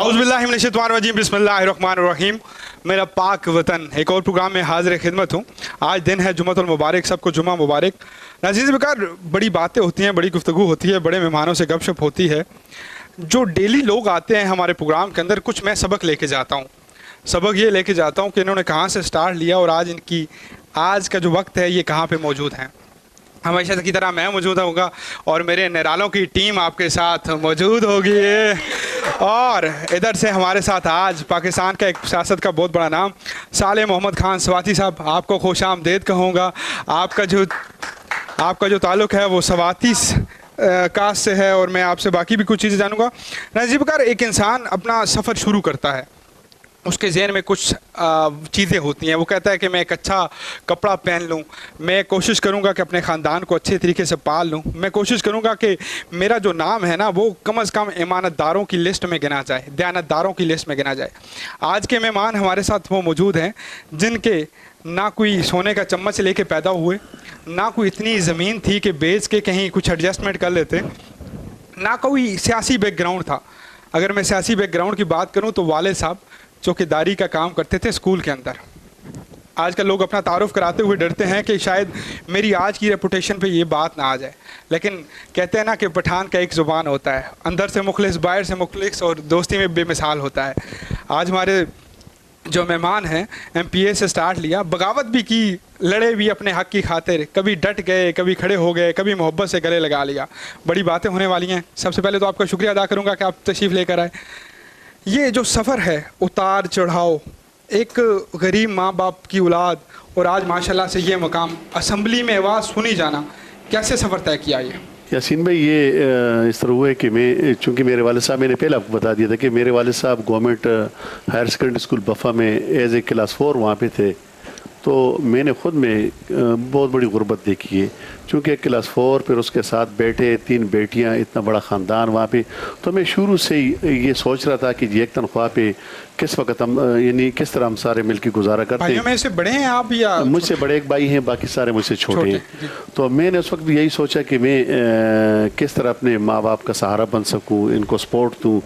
आऊज़ बिल्लाहि मिनश शैतानिर रजीम, बिस्मिल्लाहिर्रहमानिर रहीम। मेरा पाक वतन एक और प्रोग्राम में हाजिर खिदमत हूँ। आज दिन है जुम्मतुल मुबारक, सबको जुम्मा मुबारक। नाज़रीन बेकार बड़ी बातें होती हैं, बड़ी गुफ्तगू होती है, बड़े मेहमानों से गपशप होती है। जो डेली लोग आते हैं हमारे प्रोग्राम के अंदर, कुछ मैं सबक लेके जाता हूँ। सबक ये लेके जाता हूँ कि इन्होंने कहाँ से स्टार्ट लिया और आज का जो वक्त है ये कहाँ पे मौजूद है। हमेशा की तरह मैं मौजूद होगा और मेरे निरालों की टीम आपके साथ मौजूद होगी। और इधर से हमारे साथ आज पाकिस्तान का एक सियासत का बहुत बड़ा नाम साले मोहम्मद खान स्वाति साहब, आपको खुश आमदेद कहूँगा। आपका जो ताल्लुक़ है वो स्वाति कास्ट से है और मैं आपसे बाकी भी कुछ चीज़ें जानूँगा। नाज़रीन बेकार एक इंसान अपना सफ़र शुरू करता है, उसके ज़हन में कुछ चीज़ें होती हैं। वो कहता है कि मैं एक अच्छा कपड़ा पहन लूँ, मैं कोशिश करूँगा कि अपने ख़ानदान को अच्छे तरीके से पाल लूँ, मैं कोशिश करूँगा कि मेरा जो नाम है ना वो कम अज़ कम ईमानदारों की लिस्ट में गिना जाए, दयानतदारों की लिस्ट में गिना जाए। आज के मेहमान हमारे साथ वो मौजूद हैं जिनके ना कोई सोने का चम्मच लेके पैदा हुए, ना कोई इतनी ज़मीन थी कि बेच के कहीं कुछ एडजस्टमेंट कर लेते, ना कोई सियासी बैकग्राउंड था। अगर मैं सियासी बैकग्राउंड की बात करूँ तो वालिद साहब चौकीदारी का काम करते थे स्कूल के अंदर। आजकल लोग अपना तारुफ कराते हुए डरते हैं कि शायद मेरी आज की रेपुटेशन पे ये बात ना आ जाए, लेकिन कहते हैं ना कि पठान का एक ज़ुबान होता है, अंदर से मुखलिस, बाहर से मुखलिस और दोस्ती में बेमिसाल होता है। आज हमारे जो मेहमान हैं MPA से स्टार्ट लिया, बगावत भी की, लड़े भी अपने हक़ की खातिर, कभी डट गए, कभी खड़े हो गए, कभी मोहब्बत से गले लगा लिया। बड़ी बातें होने वाली हैं। सबसे पहले तो आपका शुक्रिया अदा करूँगा कि आप तशरीफ़ लेकर आए। ये जो सफ़र है, उतार चढ़ाव, एक गरीब माँ बाप की औलाद और आज माशाल्लाह से ये मकाम, असेंबली में आवाज़ सुनी जाना, कैसे सफ़र तय किया ये? यासीन भाई, ये इस तरह हुआ है कि मैं, चूँकि मेरे वालिद साहब, मैंने पहले आपको बता दिया था कि मेरे वालिद साहब गवर्नमेंट हायर सेकेंडरी स्कूल बफ़ा में एज ए क्लास 4 वहाँ पे थे। तो मैंने ख़ुद में बहुत बड़ी गुर्बत देखी है, चूँकि क्लास 4 फिर उसके साथ बेटे, 3 बेटियां, इतना बड़ा ख़ानदान वहाँ पे। तो मैं शुरू से ही ये सोच रहा था कि एक तनख्वाह पे किस वक्त हम, यानी किस तरह हम सारे मिलकर गुजारा करते हैं। भाइयों में से बड़े हैं आप या? मुझसे बड़े एक भाई हैं, बाकी सारे मुझसे छोटे हैं। तो मैंने उस वक्त भी यही सोचा कि मैं किस तरह अपने माँ बाप का सहारा बन सकूँ, इनको सपोर्ट दूँ,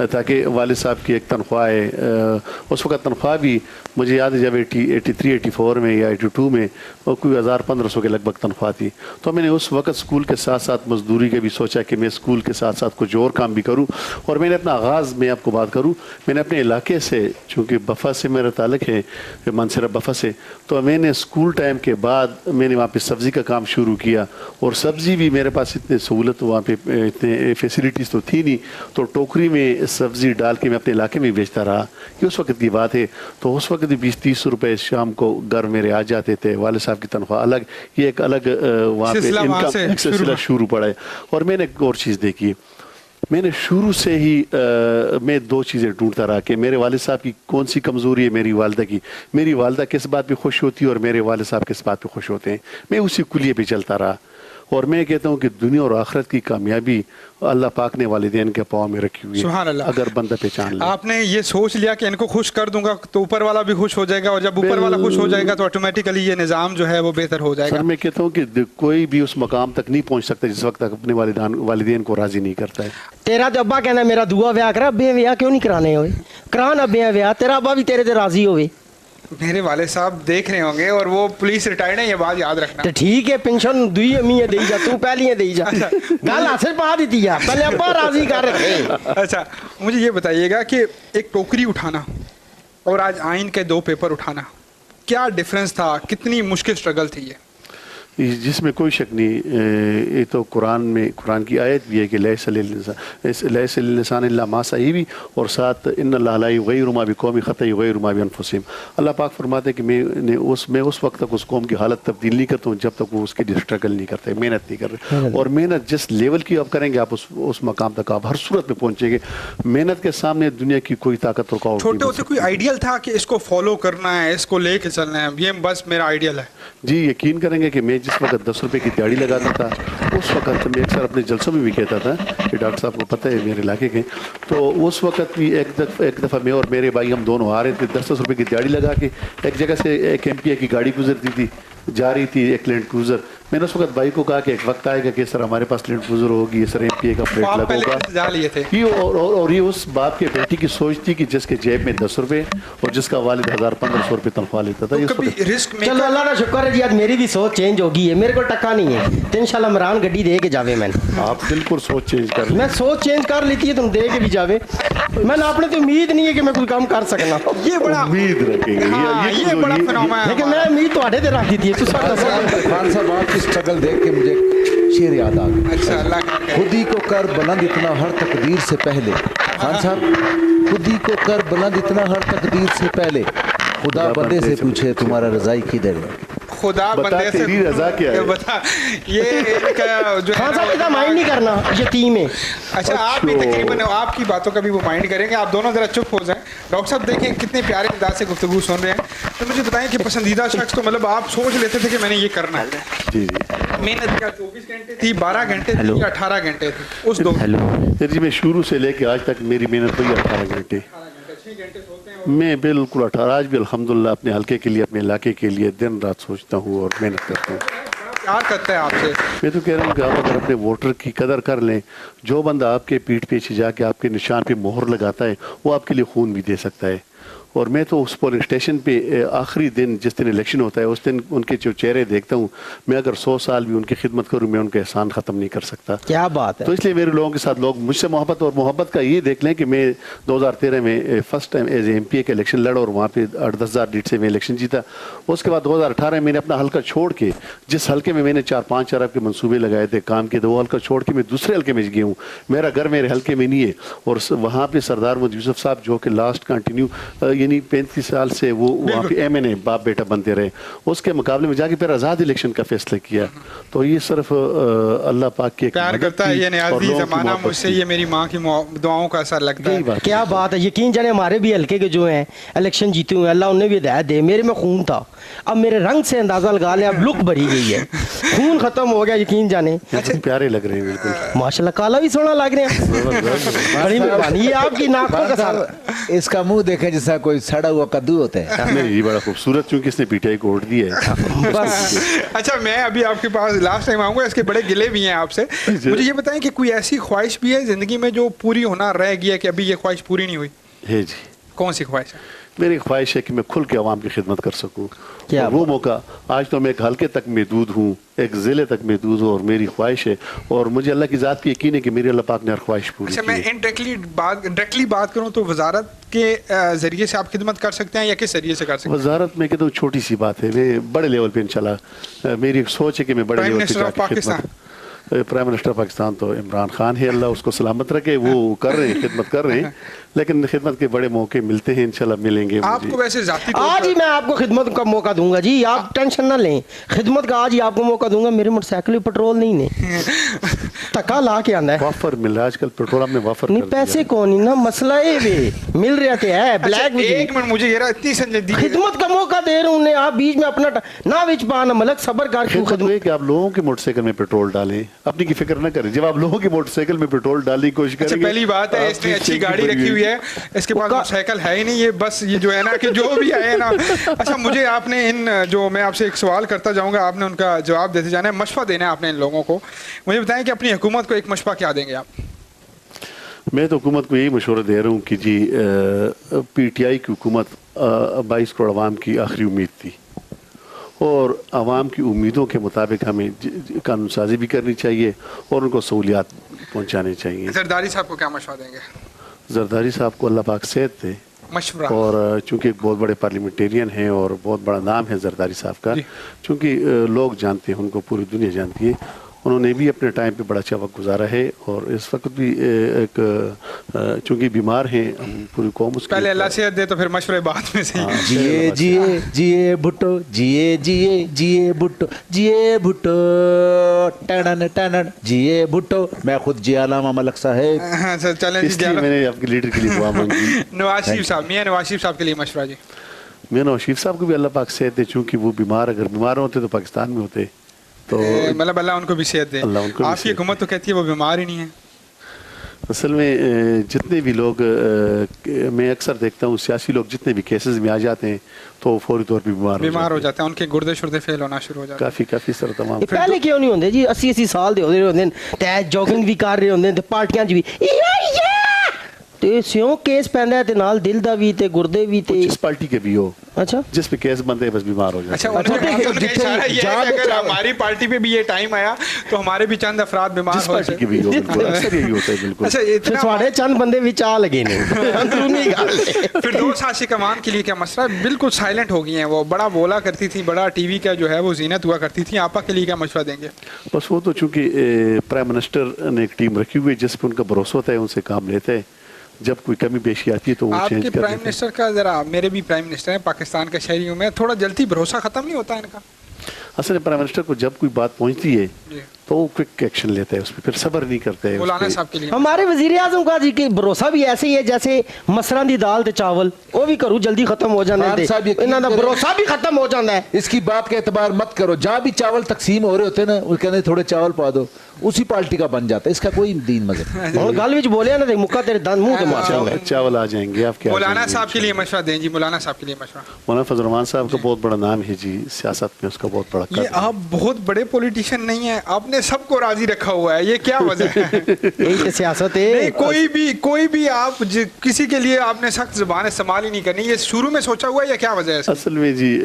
ताकि वालिद साहब की एक तनख्वाह है। उस वक्त तनख्वाह भी मुझे याद है जब 83-84 में या 82 में और कोई 1000-1500 के लगभग तनख्वाह थी। तो मैंने उस वक्त स्कूल के साथ साथ मजदूरी का भी सोचा कि मैं स्कूल के साथ साथ कुछ और काम भी करूं। और मैंने अपना आगाज़, मैं आपको बात करूं, मैंने अपने इलाके से, चूँकि बफ़ा से मेरा ताल्लुक़ है, मानसरा बफ़ा से, तो मैंने स्कूल टाइम के बाद मैंने वहाँ पे सब्ज़ी का काम शुरू किया। और सब्ज़ी भी मेरे पास इतनी सहूलत, वहाँ पे इतने फैसिलिटीज़ तो थी नहीं, तो टोकरी में सब्ज़ी डाल के मैं अपने इलाके में बेचता रहा। ये उस वक्त की बात है। तो उस वक्त 20-30 रुपये शाम को घर मेरे आ जाते थे। वालिद साहब की तनख्वाह अलग, ये एक अलग वहाँ पे इनकम सिलसिला शुरू पड़ा है। और मैंने एक और चीज़ देखी, मैंने शुरू से ही मैं 2 चीज़ें ढूंढता रहा कि मेरे वालिद साहब की कौन सी कमज़ोरी है, मेरी वालदा की। मेरी वालदा किस बात पे खुश होती है और मेरे वालिद साहब किस बात पे खुश होते हैं। मैं उसी कुलिये पे चलता रहा। और मैं कहता हूँ कि दुनिया और आखिरत की कामयाबी अल्लाह पाक ने वालिदैन के पाँव में रखी हुई है, सुभान अल्लाह। अगर बंदा पहचान ले। आपने ये सोच लिया कि इनको खुश कर दूंगा तो ऊपर वाला भी खुश हो जाएगा, और जब ऊपर वाला खुश हो जाएगा तो ऑटोमेटिकली ये निज़ाम जो है वो बेहतर हो जाएगा। सर मैं कहता हूँ कि कोई भी उस मकाम तक नहीं पहुँच सकता जिस वक्त तक अपने वालिदैन को राज़ी नहीं करता है। तेरा तो अब्बा कहना मेरा दूआ ब्याह करा, अब्बे ब्याह क्यों नहीं कराने होए? करान अब्बे ब्याह, तेरा अब्बा भी तेरे से राज़ी होवे। मेरे वाले साहब देख रहे होंगे और वो पुलिस रिटायर्ड है, ये बात याद रखना। तो ठीक है, पेंशन दुई अम्मी दे जा, तू पहली दे जा, गल हासिल पा दी जा, पहले अब्बा राजी कर रखे। अच्छा मुझे ये बताइएगा कि एक टोकरी उठाना और आज आइन के 2 पेपर उठाना, क्या डिफरेंस था, कितनी मुश्किल स्ट्रगल थी ये? जिसमें कोई शक नहीं। ये तो कुरान में, कुरान की आयत भी है कि लैसा लिल्लिसान इल्ला मा सही भी, और साथ इन्नल्लाह ला युग़य्यिरु मा बिक़ौमिन हत्ता युग़य्यिरु मा बिअनफुसिहिम। अल्लाह पाक फरमाते हैं कि मैं उस वक्त तक उस कौम की हालत तब्दील नहीं करता हूँ जब तक वो उसके लिए स्ट्रगल नहीं करते, मेहनत नहीं कर रहे। और मेहनत जिस लेवल की आप करेंगे, आप उस मकाम तक आप हर सूरत में पहुँचेंगे। मेहनत के सामने दुनिया की कोई ताकत रुकावट नहीं। छोटे होते कोई आइडियल था कि इसको फॉलो करना है, इसको लेके चलना है, ये बस मेरा आइडियल है? जी यकीन करेंगे कि मैं जिस वक्त 10 रुपए की दिहाड़ी लगाता था, उस वक्त मैं अक्सर अपने जलसों में भी कहता था कि डॉक्टर साहब को पता है मेरे इलाके के, तो उस वक्त भी एक दफ़ा मैं और मेरे भाई हम दोनों आ रहे थे 10 रुपए की दिहाड़ी लगा के। एक जगह से एक MPA की गाड़ी गुजरती थी, जा रही थी, एक लैंड क्रूज़र, मैंने उस वक्त भाई को कहा कि एक वक्त आएगा कि सर हमारे पास लिंट बुजुर्ग होगी, सर MPA का प्लेट आप पहले लगेगा। इंतजार लिए थे। ये और ये उस बाप के बेटी की सोच थी कि जिसके जेब में 10 रुपए और जिसका वालिद 1500 रुपए तनख्वाह लेता था। तो ये कभी वक्त- रिस्क चलो अल्लाह का शुक्र है जी, आज मेरी भी सोच चेंज हो गई है, मेरे को टक्का नहीं है तो इंशाल्लाह इमरान गड्डी दे के जावे। मैंने आप बिल्कुल सोच चेंज कर मैं सोच चेंज कर लेती है, तुम दे के भी जावे। मैंने आपने तो उम्मीद नहीं है कि मैं कोई काम कर सकना, ये बड़ा उम्मीद रखेंगे। हाँ, ये बड़ा फिनोमेना है लेकिन मैं हमारा। उम्मीद तो दे रखी थी। खान साहब आपकी स्ट्रगल देख के मुझे शेर याद आ गया। अच्छा अल्लाह का खुद ही को कर बुलंद इतना हर तकदीर से पहले। खान साहब, खुद ही को कर बुलंद इतना हर तकदीर से पहले, खुदा बंदे से पूछे तुम्हारा रजाई किधर है। खुदा बता बंदे से तेरी रजा क्या है? बता ये एक जो है खान ना, साहब इतना माइंड नहीं करना यतीम है। अच्छा आप भी तकरीबन आपकी बातों का भी वो माइंड करेंगे। आप दोनों जरा चुप हो जाएं। डॉक्टर साहब देखें कितने प्यारे अंदाज से गुफ्तगू सुन रहे हैं। तो मुझे बताएं कि पसंदीदा शख्स तो मतलब आप सोच लेते थे कि मैंने ये करना है, जी जी। मेहनत क्या 24 घंटे थी, 12 घंटे थी या 18 घंटे थी उस दो सर जी मैं शुरू से लेके आज तक मेरी मेहनत हुई 18 घंटे। 6 घंटे सोते हैं मैं बिल्कुल 18 आज भी अल्हम्दुलिल्लाह अपने हल्के के लिए, अपने इलाके के लिए दिन रात सोचता हूँ और मेहनत करता हूँ। प्यार करता है आपसे। मैं तो कह रहा हूँ कि आप अगर अपने वोटर की कदर कर लें, जो बंदा आपके पीठ पीछे जाके आपके निशान पे मोहर लगाता है वो आपके लिए खून भी दे सकता है। और मैं तो उस पोलिंग स्टेशन पे आखिरी दिन जिस दिन इलेक्शन होता है उस दिन उनके जो चेहरे देखता हूँ, मैं अगर 100 साल भी उनकी खिदमत करूँ मैं उनका एहसान ख़त्म नहीं कर सकता। क्या बात है। तो इसलिए मेरे लोगों के साथ लोग मुझसे मोहब्बत, और मोहब्बत का ये देख लें कि मैं 2013 में फर्स्ट टाइम एज MPA का इलेक्शन लड़ा और वहाँ पे 8-10 हज़ार लीड से मैं इलेक्शन जीता। उसके बाद 2018 में मैंने अपना हल्का छोड़ के, जिस हल्के में मैंने 4-5 अरब के मंसूबे लगाए थे काम के, तो वो हल्का छोड़ के मैं दूसरे हल्के में गया हूँ। मेरा घर मेरे हल्के में नहीं है। और वहाँ पे सरदार मोहम्मद यूसुफ साहब जो कि लास्ट कंटिन्यू यानी 35 साल से वो वहाँ पे MNA बाप बेटा बनते रहे, उसके मुकाबले में जाके फिर आज़ाद इलेक्शन का फैसला किया। तो ये सिर्फ अल्लाह पाक की एक प्यार मदद करता है थी ये और नियाज़ी लोगों की ज़माना मोहब्बत मुझसे, थी। ये मेरी माँ की दुआओं का असर लगता यही है। बात क्या बात है। यकीन जाने हमारे भी हल्के के जो हैं इलेक्शन जीते हुए, अल्लाह उन्हें भी हिदायत दे। मेरे में खून था, अब मेरे रंग से अंदाजा लगा लें, अब लुक भरी गई है, खून खत्म हो गया। यकीन जाने अच्छा प्यारे लग रहे हैं बिल्कुल। माशाल्लाह काला भी सोना लग रहे हैं। बड़ी मेहरबानी, ये आपकी नाखों का खान सारा। साहब, इसका मुंह देखें जैसा कोई सड़ा हुआ कद्दू होता है। नहीं ये बड़ा खूबसूरत, चूंकि इसने PTI को वोट दिया है। बस अच्छा मैं अभी आपके पास लास्ट टाइम आऊँगा, इसके बड़े गिले भी हैं आपसे। मुझे ये बताएं कि कोई ऐसी ख्वाहिश भी है ज़िंदगी में जो पूरी होना रह गया कि अभी ये ख्वाहिश पूरी नहीं हुई? है जी, कौन सी ख्वाहिश है? मेरी ख्वाहिश है कि मैं खुल के आवाम की खिदमत कर सकूं। क्या और वो मौका आज तो मैं एक हल्के तक महदूद हूँ, एक ज़िले तक महदूद हूँ, और मेरी ख्वाहिश है और मुझे अल्लाह की ज़ात की यकीन है कि मेरे अल्लाह पाक ने हर ख्वाहिश पूरी अच्छा की मैं है। डायरेक्टली बात करूं तो वजारत के ज़रिए से आप खिदमत कर सकते हैं या किस ज़रिए से कर सकते हैं? वजारत में कहता हूँ छोटी सी बात है, मैं बड़े लेवल पे इंशाल्लाह मेरी एक सोच है कि मैं बड़े प्राइम लेवल पे मिनिस्टर ऑफ जाके पाकिस्तान। खिदमत। प्राइम मिनिस्टर पाकिस्तान तो इमरान खान है, अल्लाह उसको सलामत रखे, वो कर रहे हैं, खिदमत कर रहे हैं, लेकिन खिदमत के बड़े मौके मिलते हैं, इंशाल्लाह मिलेंगे मुझे। आपको वैसे जाती आज ही मैं आपको खिदमत का मौका दूंगा जी, आप टेंशन ना लें। खिदमत का आज ही आपको मौका दूंगा। मेरे मोटरसाइकिल में पेट्रोल नहीं ने टका ला के आना है। वाफर मिल रहा है आजकल, पेट्रोल हमने वाफर नहीं कर दिया। पैसे कौन ही ना मसला है वे मिल रहे थे है ब्लैक भी एक मिनट मुझे ये रहा इतनी संजीदगी खिदमत का मौका दे रहे उन्हें, आप बीच में अपना ना बीच पाना मलक सबर कर क्यों खिदमत है कि आप लोगों की मोटरसाइकिल में पेट्रोल डालें, अपनी की फिक्र न करें। जब आप लोगों की मोटरसाइकिल में पेट्रोल डालने की कोशिश अच्छा करेंगे, पहली बात है इसने आपकी अच्छी टैंकी गाड़ी भरी रखी हुई है, इसके पास मोटरसाइकिल है ही नहीं, ये बस ये जो है ना कि जो भी आए ना। अच्छा मुझे आपने इन जो मैं आपसे एक सवाल करता जाऊंगा, आपने उनका जवाब देते जाना है, मशवरा देना है आपने इन लोगों को। मुझे बताएं कि अपनी हुकूमत को एक मशवरा क्या देंगे आप? मैं तो हुकूमत को यही मशवरा दे रहा हूँ कि जी PTI की हुकूमत 22 करोड़ आवाम की आखिरी उम्मीद थी, और आवाम की उम्मीदों के मुताबिक हमें कानून साजी भी करनी चाहिए और उनको सहूलियात पहुँचानी चाहिए। जरदारी साहब को क्या मशवरा देंगे? जरदारी साहब को अल्लाह पाक सेहत दे, मशवरा और चूंकि एक बहुत बड़े पार्लियामेंटेरियन हैं और बहुत बड़ा नाम है जरदारी साहब का, चूंकि लोग जानते हैं उनको, पूरी दुनिया जानती है, उन्होंने भी अपने टाइम पे बड़ा अच्छा वक्त गुजारा है और इस वक्त भी एक चूंकि बीमार हैं पूरी कौम उसकी। पहले अल्लाह सेहत दे तो फिर मशवरे बाद में सही। जिए जिए जिए भुट्टो, जिए जिए जिए भुट्टो, जिए भुट्टो टनन टनन, जिए भुट्टो। मैं खुद जी अलामा मलक साहब। अच्छा चलें जी, इसलिए मैंने आपके लीडर के लिए दुआ मांगी। नवाज शरीफ साहब, मियां नवाज शरीफ साहब के लिए मशवरा जी। मैं नवाज शरीफ साहब को भी अल्लाह पाक सेहत दे, चूंकि वो बीमार, अगर बीमार होते तो पाकिस्तान में होते, तो मतलब अल्लाह उनको भी सेहत दे। अल्लाह उनको भी आपकी सेहत हुकूमत तो कहती है वो बीमार ही नहीं है। اصل میں جتنے بھی لوگ میں اکثر دیکھتا ہوں سیاسی لوگ جتنے بھی کیسز میں آ جاتے ہیں تو فوری طور پہ بیمار ہو جاتے ہیں, ان کے گردے شردے فیل ہونا شروع ہو جاتے ہیں. کافی سر تمام. پہلے کیوں نہیں ہوندے جی 80 سال دے ہوندے ہوندے تے جاگنگ بھی کر رہے ہوندے تے پارٹیاں وچ بھی تے سیوں کیس پیندا ہے تے نال دل دا بھی تے گردے بھی تے جس پارٹی کے بھی ہو اچھا جس پہ کیس بنتے ہیں بس بیمار ہو جاتے اچھا ہیں. ان کا اشارہ یہ ہے کہ اگر ہماری پارٹی پہ بھی یہ ٹائم آیا تو ہمارے بھی چند افراد بیمار جس ہو پارٹی کے بھی ہو بالکل اکثر یہی ہوتا ہے بالکل. اچھا پھر اتنا تھوڑے چند بندے وچ آ لگے نے اندرونی گل فردوس عاشق امان کے لیے کیا مسئلہ ہے؟ بالکل سائلنٹ ہو گئی ہیں, وہ بڑا بولا کرتی تھی, بڑا ٹی وی کا جو ہے وہ زینت ہوا کرتی تھی. آپا کے لیے کیا مشورہ دیں گے؟ بس وہ تو چونکہ پرائم منسٹر نے ایک ٹیم رکھی ہوئی ہے جس پہ ان کا بھروسہ ہوتا ہے, ان سے کام لیتے ہیں, جب کوئی کمی پیشی آتی ہے تو وہ آپ چینج کے کر پرائم دیتے ہیں. منسٹر کا ذرا, میرے بھی پرائم منسٹر ہیں پاکستان کے شہریوں میں, تھوڑا جلدی بھروسہ ختم نہیں ہوتا ان کا؟ اصل پرائم منسٹر کو جب کوئی بات پہنچتی ہے جی. تو وہ کوئک ایکشن لیتا ہے اس پہ, پھر صبر نہیں کرتا ہے. مولانا صاحب کے لیے ہمارے وزیر اعظم کا جی کہ بھروسہ بھی ایسے ہی ہے جیسے مسراں دی دال تے چاول, وہ بھی کرو جلدی ختم ہو جاندے خان صاحب تے یقین انہاں دا کریں- بھروسہ بھی ختم ہو جاندا ہے. اس کی بات کا اعتبار مت کرو, جہاں بھی چاول تقسیم ہو رہے ہوتے ہیں نا وہ کہتے ہیں تھوڑے چاول پا دو, اسی پارٹی کا بن جاتا ہے, اس کا کوئی دین مذہب نہیں. ہن گل وچ بولیا نا تے مکا تیرے دند منہ تے مار چاول آ جائیں گے آپ کے. مولانا صاحب کے لیے مشورہ دیں جی, مولانا صاحب کے لیے مشورہ. مولانا فضل الرحمان صاحب کا بہت بڑا نام ہے جی سیاست میں, اس کا بہت بڑا یہ قدر. آپ بہت بڑے پولیٹیشین نہیں ہیں, آپ نے سب کو راضی رکھا ہوا ہے, یہ کیا وجہ ہے؟ یہی تے سیاست نہیں, ہے. کوئی بھی آپ کسی کے لیے آپ نے سخت زبان استعمال ہی نہیں کرنی, یہ شروع میں سوچا ہوا ہے یا کیا وجہ ہے اس کی؟ اصل میں جی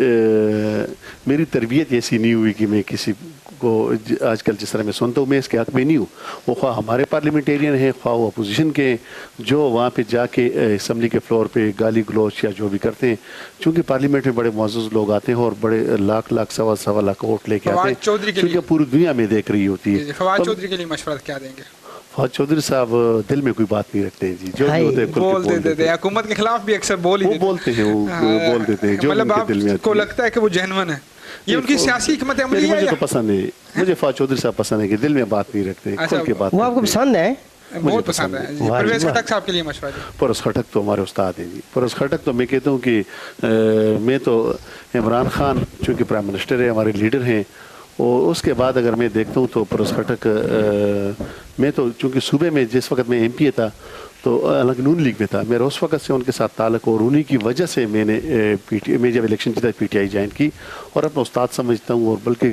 میری تربیت ایسی نہیں ہوئی کہ میں کسی کو آج کل جس طرح میں سنتا ہوں میں اس کے حق میں نہیں ہوں. وہ خواہ ہمارے پارلیمنٹیرین ہیں خواہ وہ اپوزیشن کے, جو وہاں پہ جا کے اسمبلی کے فلور پہ گالی گلوچ یا جو بھی کرتے ہیں, چونکہ پارلیمنٹ میں بڑے معزز لوگ آتے ہیں اور بڑے لاکھ سوا لاکھ ووٹ لے کے آتے ہیں, چونکہ پوری دنیا میں دیکھ رہی ہوتی ہے. فواد چودھری کے لیے مشورہ کیا دیں گے؟ فواد چودھری صاحب دل میں کوئی بات نہیں رکھتے ہیں جی, جو بھی ہوتے ہیں بول دیتے ہیں, حکومت کے خلاف بھی اکثر بول ہی وہ بولتے ہیں, وہ بول دیتے ہیں جو مطلب ان کے دل میں آپ کو لگتا ہے کہ وہ جینون ہے, یہ ان کی سیاسی حکمت عملی ہے؟ مجھے تو پسند ہے, مجھے فواد چودھری صاحب پسند ہے کہ دل میں بات نہیں رکھتے, کھل کے بات. وہ آپ کو پسند ہے؟ بہت پسند ہے. پرویز خٹک صاحب کے لیے مشورہ دیں. پرویز خٹک تو ہمارے استاد ہیں جی. پرویز خٹک تو میں کہتا ہوں کہ میں تو عمران خان چونکہ پرائم منسٹر ہے, ہمارے لیڈر ہیں, اور اس کے بعد اگر میں دیکھتا ہوں تو پرویز خٹک, میں تو چونکہ صوبے میں جس وقت میں ایم پی تھا تو الگ نون لیگ میں تھا, میرا اس وقت سے ان کے ساتھ تعلق, اور انہی کی وجہ سے میں نے میں جب الیکشن جیتا پی ٹی آئی جوائن کی, اور اپنا استاد سمجھتا ہوں, اور بلکہ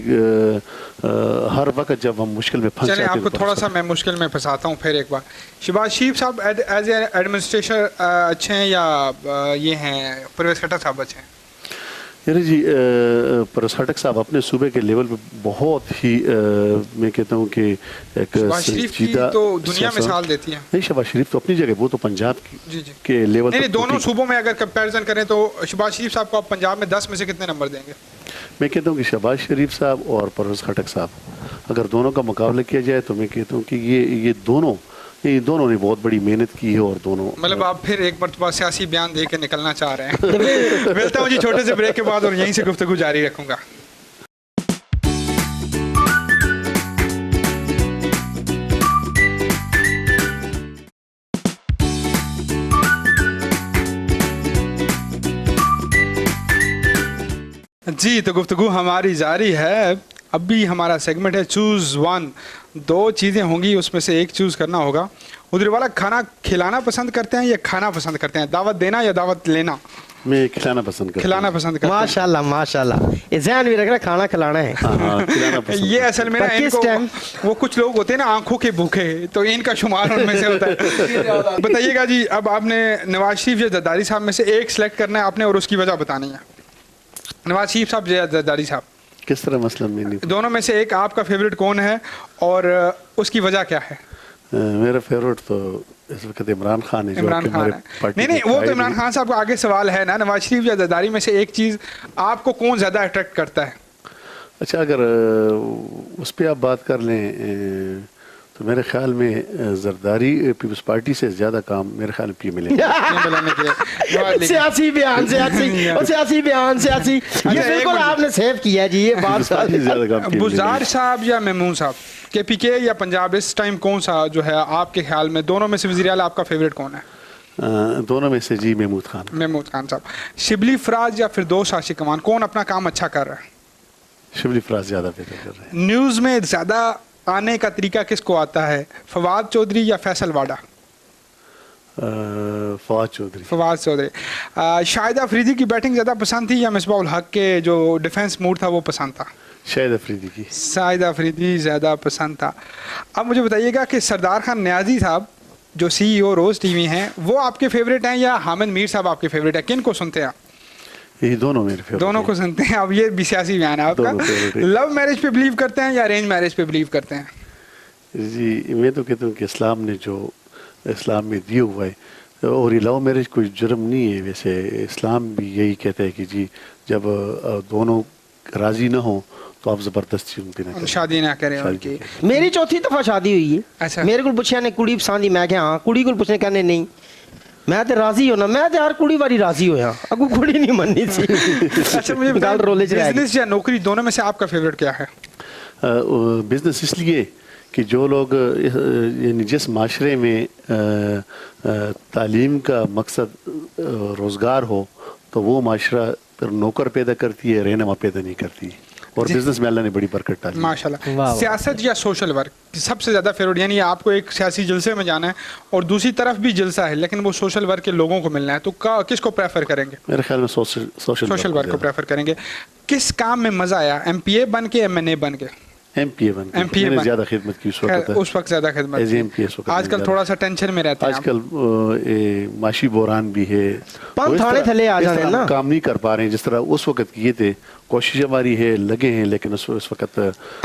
ہر وقت جب ہم مشکل میں پھنس چلیں جاتے آپ ہیں کو تھوڑا سا میں مشکل میں پھنساتا ہوں پھر ایک بار. شہباز شریف صاحب ایز اے ایڈمنسٹریشن اچھے ہیں یا یہ ہیں پرویز خٹک صاحب اچھے ہیں؟ یعنی جی پرویز خٹک صاحب اپنے صوبے کے لیول پہ بہت ہی میں کہتا ہوں کہ ایک شہباز شریف کی تو دنیا مثال دیتی ہیں. نہیں, شہباز شریف تو اپنی جگہ, وہ تو پنجاب کے لیول. نہیں, دونوں صوبوں میں اگر کمپیریزن کریں تو شہباز شریف صاحب کو آپ پنجاب میں 10 میں سے کتنے نمبر دیں گے؟ میں کہتا ہوں کہ شہباز شریف صاحب اور پرویز خٹک صاحب اگر دونوں کا مقابلہ کیا جائے تو میں کہتا ہوں کہ یہ دونوں نے بہت بڑی محنت کی ہے, اور دونوں مطلب آپ پھر ایک مرتبہ سیاسی بیان دے کے نکلنا چاہ رہے ہیں. ملتا ہوں جی چھوٹے سے بریک کے بعد, اور یہیں سے گفتگو جاری رکھوں گا. جی تو گفتگو ہماری جاری ہے. اب بھی ہمارا سیگمنٹ ہے چوز ون. 2 چیزیں ہوں گی, اس میں سے ایک چوز کرنا ہوگا. ادھر والا کھانا کھلانا پسند کرتے ہیں یا کھانا پسند کرتے ہیں؟ دعوت دینا یا دعوت لینا؟ میں کھلانا پسند کرتا ہوں. کھلانا پسند کرتے ہیں. ماشاءاللہ ماشاءاللہ, یہ ذہن بھی رکھ رہا کھانا کھلانا ہے. کھلانا پسند. یہ اصل میں نا ان کو وہ کچھ لوگ ہوتے ہیں نا آنکھوں کے بھوکے, تو ان کا شمار ان میں سے ہوتا ہے. بتائیے گا جی, اب آپ نے نواز شریف یا زرداری صاحب میں سے ایک سلیکٹ کرنا ہے آپ نے, اور اس کی وجہ بتانی ہے. نواز شریف صاحب یا زرداری صاحب؟ کس طرح مسئلہ میں نہیں, دونوں میں سے ایک آپ کا فیوریٹ کون ہے اور اس کی وجہ کیا ہے؟ میرا فیوریٹ تو اس وقت عمران خان ہے. عمران خان ہے. نہیں, وہ تو عمران خان صاحب کا آگے سوال ہے نا. نواز شریف یا زرداری میں سے ایک چیز آپ کو کون زیادہ اٹریکٹ کرتا ہے؟ اچھا, اگر اس پہ آپ بات کر لیں تو میرے خیال میں زرداری پیپلز پارٹی سے زیادہ کام میرے خیال میں پی ملے گا. سیاسی بیان یہ بالکل آپ نے سیو کیا جی, یہ بات. بزدار صاحب یا محمود صاحب, کے پی کے یا پنجاب, اس ٹائم کون سا جو ہے آپ کے خیال میں دونوں میں سے وزیر اعلیٰ آپ کا فیوریٹ کون ہے؟ دونوں میں سے جی محمود خان. محمود خان صاحب. شبلی فراز یا فردوس عاشق امان, کون اپنا کام اچھا کر رہا ہے؟ شبلی فراز زیادہ بہتر کر رہے ہیں. نیوز میں زیادہ آنے کا طریقہ کس کو آتا ہے, فواد چودھری یا فیصل واڈا؟ फवाद चौधरी। फवाद चौधरी। शाहिद अफरीदी की बैटिंग ज़्यादा पसंद थी या मिसबाह उल हक के जो डिफेंस मूड था वो पसंद था? शाहिद अफरीदी की। शाहिद अफरीदी ज़्यादा पसंद था। अब मुझे बताइएगा कि सरदार खान न्याजी साहब जो CEO रोज़ टीवी हैं वो आपके फेवरेट हैं या हामिद मीर साहब आपके फेवरेट हैं? किन को सुनते हैं आप? ये दोनों मेरे फेवरेट दोनों को सुनते हैं। अब ये भी सियासी बयान है आपका। लव मैरिज पे बिलीव करते हैं या अरेंज मैरिज पे बिलीव करते हैं? जी मैं तो कहता हूँ कि इस्लाम ने जो इस्लाम में दिया हुआ है, और ये लव मैरिज कोई जुर्म नहीं है। वैसे इस्लाम भी यही कहता है कि जी जब दोनों राजी ना हो तो आप ज़बरदस्ती उन पे ना करें, शादी ना करें उनकी। मेरी चौथी दफा शादी हुई है। अच्छा। मेरे को पूछा ने कुड़ी पसंद ही, मैं क्या हाँ, कुड़ी को पूछने कहने नहीं मैं तो राजी होना, मैं तो यार कुड़ी वाली राजी होया, अगू कुड़ी नहीं मननी सी। अच्छा मुझे गल रोले च रह गई। बिजनेस या नौकरी दोनों में से आपका फेवरेट क्या है? बिजनेस इसलिए कि जो लोग यानी जिस माशरे में तालीम का मकसद रोज़गार हो तो वो माशरा फिर नौकर पैदा करती है, रहनुमा पैदा नहीं करती। और बिजनेस में अल्लाह ने बड़ी बरकत डाली। माशाल्लाह। वाह। सियासत या सोशल वर्क सबसे ज़्यादा फेवरेट, यानी आपको एक सियासी जलसे में जाना है और दूसरी तरफ भी जलसा है लेकिन वो सोशल वर्क के लोगों को मिलना है, तो किसको प्रेफर करेंगे? मेरे ख्याल में सोशल वर्क को प्रेफर करेंगे। किस काम में मज़ा आया, MPA बन के MNA बन के? MPA बन के। मैंने ज़्यादा खिदमत की उस वक्त ज़्यादा खिदमत की। आजकल थोड़ा सा टेंशन में रहते हैं। आजकल माशी बहरान भी है, थाने थले आ जाने ना, काम नहीं कर पा रहे हैं जिस तरह उस वक्त किए थे। कोशिश हमारी है, लगे हैं, लेकिन उस वक्त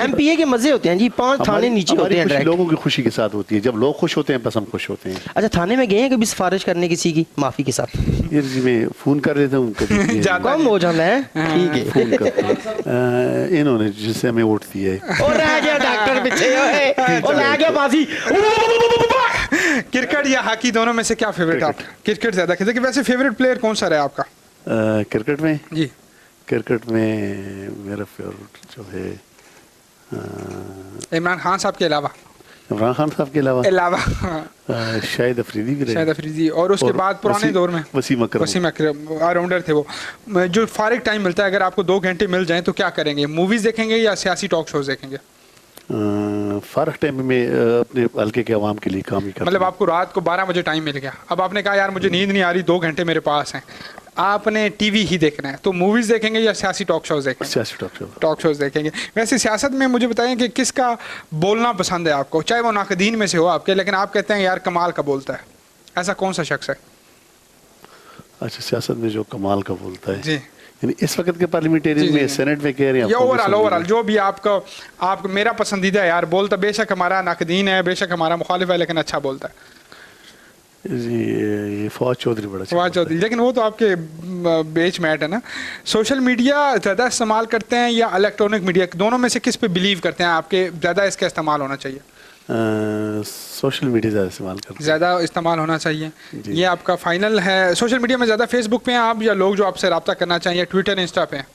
MPA के मजे होते हैं जी, 5 थाने नीचे होते हैं डायरेक्ट। लोगों की खुशी के साथ होती है, जब लोग खुश होते हैं बस हम खुश होते हैं। अच्छा थाने में गए हैं कभी सिफारिश करने किसी की माफी के साथ? ये जी मैं फोन कर देता हूँ कभी कम हो जाना है, ठीक है। फोन करते इन्होंने जिससे हमें वोट दिया है। और रह गया डॉक्टर पीछे, और रह गया बाजी। क्रिकेट या हॉकी दोनों में से क्या फेवरेट आप? क्रिकेट ज़्यादा खेलते हैं। वैसे फेवरेट प्लेयर कौन सा रहा आपका? क्रिकेट में जी क्रिकेट में मेरा फेवरेट जो है इमरान खान साहब के अलावा? इमरान खान साहब के अलावा शाहिद अफरीदी भी रहे। शाहिद अफरीदी। और उसके बाद पुराने दौर में वसीम अकरम ऑलराउंडर थे वो। जो फारिग टाइम मिलता है अगर आपको 2 घंटे मिल जाएं तो क्या करेंगे? मूवीज़ देखेंगे या सियासी टॉक शोज देखेंगे? फारग टाइम में अपने हल्के के अवाम के लिए काम ही करता। मतलब आपको रात को 12 बजे टाइम मिल गया, अब आपने कहा यार मुझे नींद नहीं आ रही, 2 घंटे मेरे पास हैं, आपने टीवी ही देखना है, तो मूवीज़ देखेंगे या सियासी टॉक शोज देखेंगे? सियासी टॉक शोज देखेंगे। वैसे सियासत में मुझे बताएं कि किसका बोलना पसंद है आपको, चाहे वो नाकदीन में से हो आपके, लेकिन आप कहते हैं यार कमाल का बोलता है, ऐसा कौन सा शख्स है? अच्छा सियासत में जो कमाल का बोलता है जी, इस वक्त के पार्लियामेंटेरियन में सेनेट में कह रहे हैं या ओवरऑल जो भी आपका मेरा पसंदीदा है यार, बोलता बेशक हमारा नाकदीन है, बेशक हमारा मुखालिफ है, लेकिन अच्छा बोलता है जी, ये फवाद चौधरी बड़ा फवाद चौधरी। लेकिन वो तो आपके बेच मैट है ना। सोशल मीडिया ज़्यादा इस्तेमाल करते हैं या इलेक्ट्रॉनिक मीडिया, दोनों में से किस पे बिलीव करते हैं आपके ज़्यादा इसका इस्तेमाल होना चाहिए? सोशल मीडिया ज़्यादा इस्तेमाल करते हैं। ज़्यादा इस्तेमाल होना चाहिए, ये आपका फाइनल है। सोशल मीडिया में ज़्यादा फेसबुक पे हैं आप, या लोग जो आपसे रब्ता करना चाहिए ट्विटर इंस्टा पे हैं?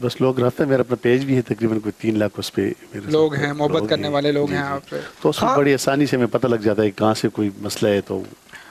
बस लोग रब्ता, मेरा अपना पेज भी है, तकरीबन कोई 3 लाख उस पे लोग हैं, मोहब्बत करने वाले लोग हैं आप पे, तो उसमें बड़ी आसानी से हमें पता लग जाता है कहाँ से कोई मसला है। तो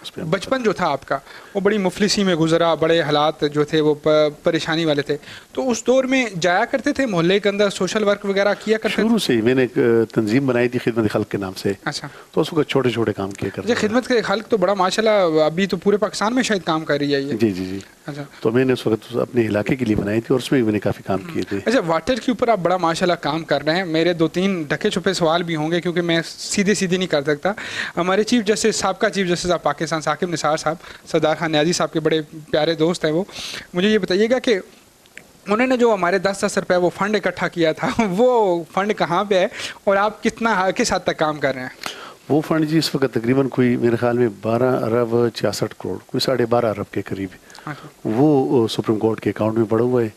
बचपन जो था आपका वो बड़ी मुफलिसी में गुजरा, बड़े हालात जो थे वो परेशानी वाले थे, तो उस दौर में जाया करते थे मोहल्ले के अंदर, सोशल वर्क वगैरह किया करते थे? शुरू से ही मैंने एक तंजीम बनाई थी खिदमत खल्क के नाम से। अच्छा, तो उसको छोटे छोटे काम किया करते थे। खिदमत के खल्क तो बड़ा माशाल्लाह अभी तो पूरे पाकिस्तान में शायद काम कर रही है ये। जी जी जी। अच्छा, तो मैंने उस वक्त अपने इलाके के लिए बनाई थी और उसमें भी मैंने काफ़ी काम किए थे। अच्छा, वाटर के ऊपर आप बड़ा माशाल्लाह काम कर रहे हैं। मेरे 2-3 ढके छुपे सवाल भी होंगे क्योंकि मैं सीधे सीधे नहीं कर सकता। हमारे चीफ जस्टिस, साबका chief justice of Pakistan Saqib Nisar साहब, सरदार खान न्याजी साहब के बड़े प्यारे दोस्त हैं वो, मुझे ये बताइएगा कि उन्होंने जो हमारे 10-10 रुपये वो फंड इकट्ठा किया था, वो फंड कहाँ पे है और आप किस हद तक काम कर रहे हैं? वो फंड जी इस वक्त तकरीबन कोई मेरे ख्याल में 12 अरब 66 करोड़, कोई 12.5 अरब के करीब वो सुप्रीम कोर्ट के अकाउंट में पड़ा हुआ है।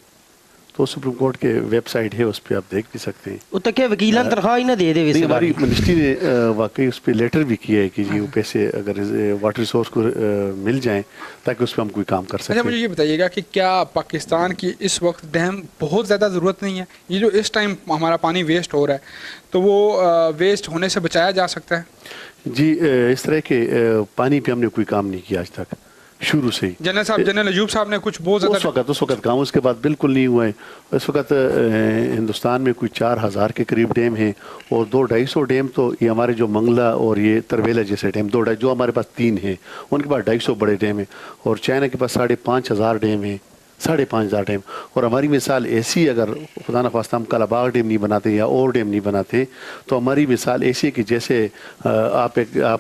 तो सुप्रीम कोर्ट के वेबसाइट है, उस पर आप देख भी सकते हैं। वो तक वकीलन तनख्वाह ही ना दे दे। वैसे हमारी मिनिस्ट्री ने वाकई उस पर लेटर भी किया है कि जी वो पैसे अगर वाटर रिसोर्स को मिल जाएं ताकि उस पर हम कोई काम कर सकें। अच्छा, मुझे ये बताइएगा कि क्या पाकिस्तान की इस वक्त डैम बहुत ज़्यादा ज़रूरत नहीं है? ये जो इस टाइम हमारा पानी वेस्ट हो रहा है, तो वो वेस्ट होने से बचाया जा सकता है? जी, इस तरह के पानी पे हमने कोई काम नहीं किया आज तक। शुरू से ही। जनरल साहब, जनरल अयूब साहब ने कुछ बहुत ज़्यादा उस वक्त काम उसके बाद बिल्कुल नहीं हुआ है। इस वक्त हिंदुस्तान में कोई 4000 के करीब डैम हैं और 200-250 डैम तो ये हमारे जो मंगला और ये तरवेला जैसे डैम 2-2.5 जो हमारे पास 3 हैं, उनके पास 250 बड़े डैम हैं और चाइना के पास 5500 डैम हैं, 5500 डैम। और हमारी मिसाल ऐसी, अगर खुदा न खास्ता हम कलाबाग डैम नहीं बनाते या और डैम नहीं बनाते तो हमारी मिसाल ऐसी कि जैसे आप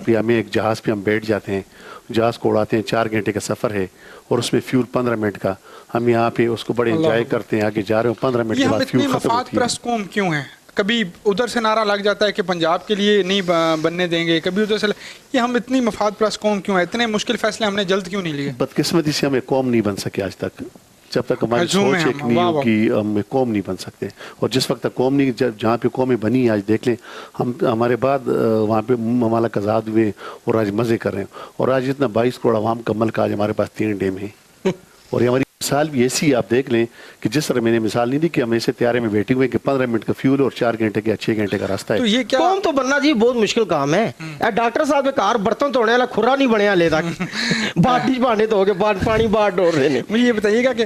या मैं एक जहाज़ पे हम बैठ जाते हैं, जहाज़ को उड़ाते हैं, 4 घंटे का सफ़र है और उसमें फ्यूल 15 मिनट का, हम यहाँ पे उसको बड़े एंजॉय करते हैं, आगे जा रहे हो 15 मिनट के बाद फ्यूल खत्म होती है। प्रस्त कौम क्यों है? कभी उधर से नारा लग जाता है कि पंजाब के लिए नहीं बनने देंगे, कभी उधर से ये हम इतनी मफाद प्रस्त कौम क्यों है? इतने मुश्किल फैसले हमने जल्द क्यों नहीं लिए? बदकिस्मती से हमें कौम नहीं बन सके आज तक। जब तक हमारी सोच एक नहीं होगी हम कौम नहीं बन सकते। और जिस वक्त तक कौम नहीं, जहाँ पे कौमें बनी आज देख लें, हम हमारे बाद वहाँ पे ममालिक आज़ाद हुए और आज मज़े कर रहे हैं। और आज इतना 22 करोड़ आवाम का मुल्क, आज हमारे पास 3 डैम हैं। और ये हमारी मिसाल भी ऐसी आप देख लें कि जिस तरह मैंने मिसाल नहीं दी कि हम ऐसे तैयारे में बैठे हुए कि 15 मिनट का फ्यूल और 4 घंटे का 6 घंटे का रास्ता है। तो ये क्या कौम तो बनना जी बहुत मुश्किल काम है। डॉक्टर साहब के कार बर्तन धोने वाला खुरा नहीं बनया ले तक बाटी भांडे धो के पानी बाहर डोल रहे हैं। मुझे ये बताइएगा कि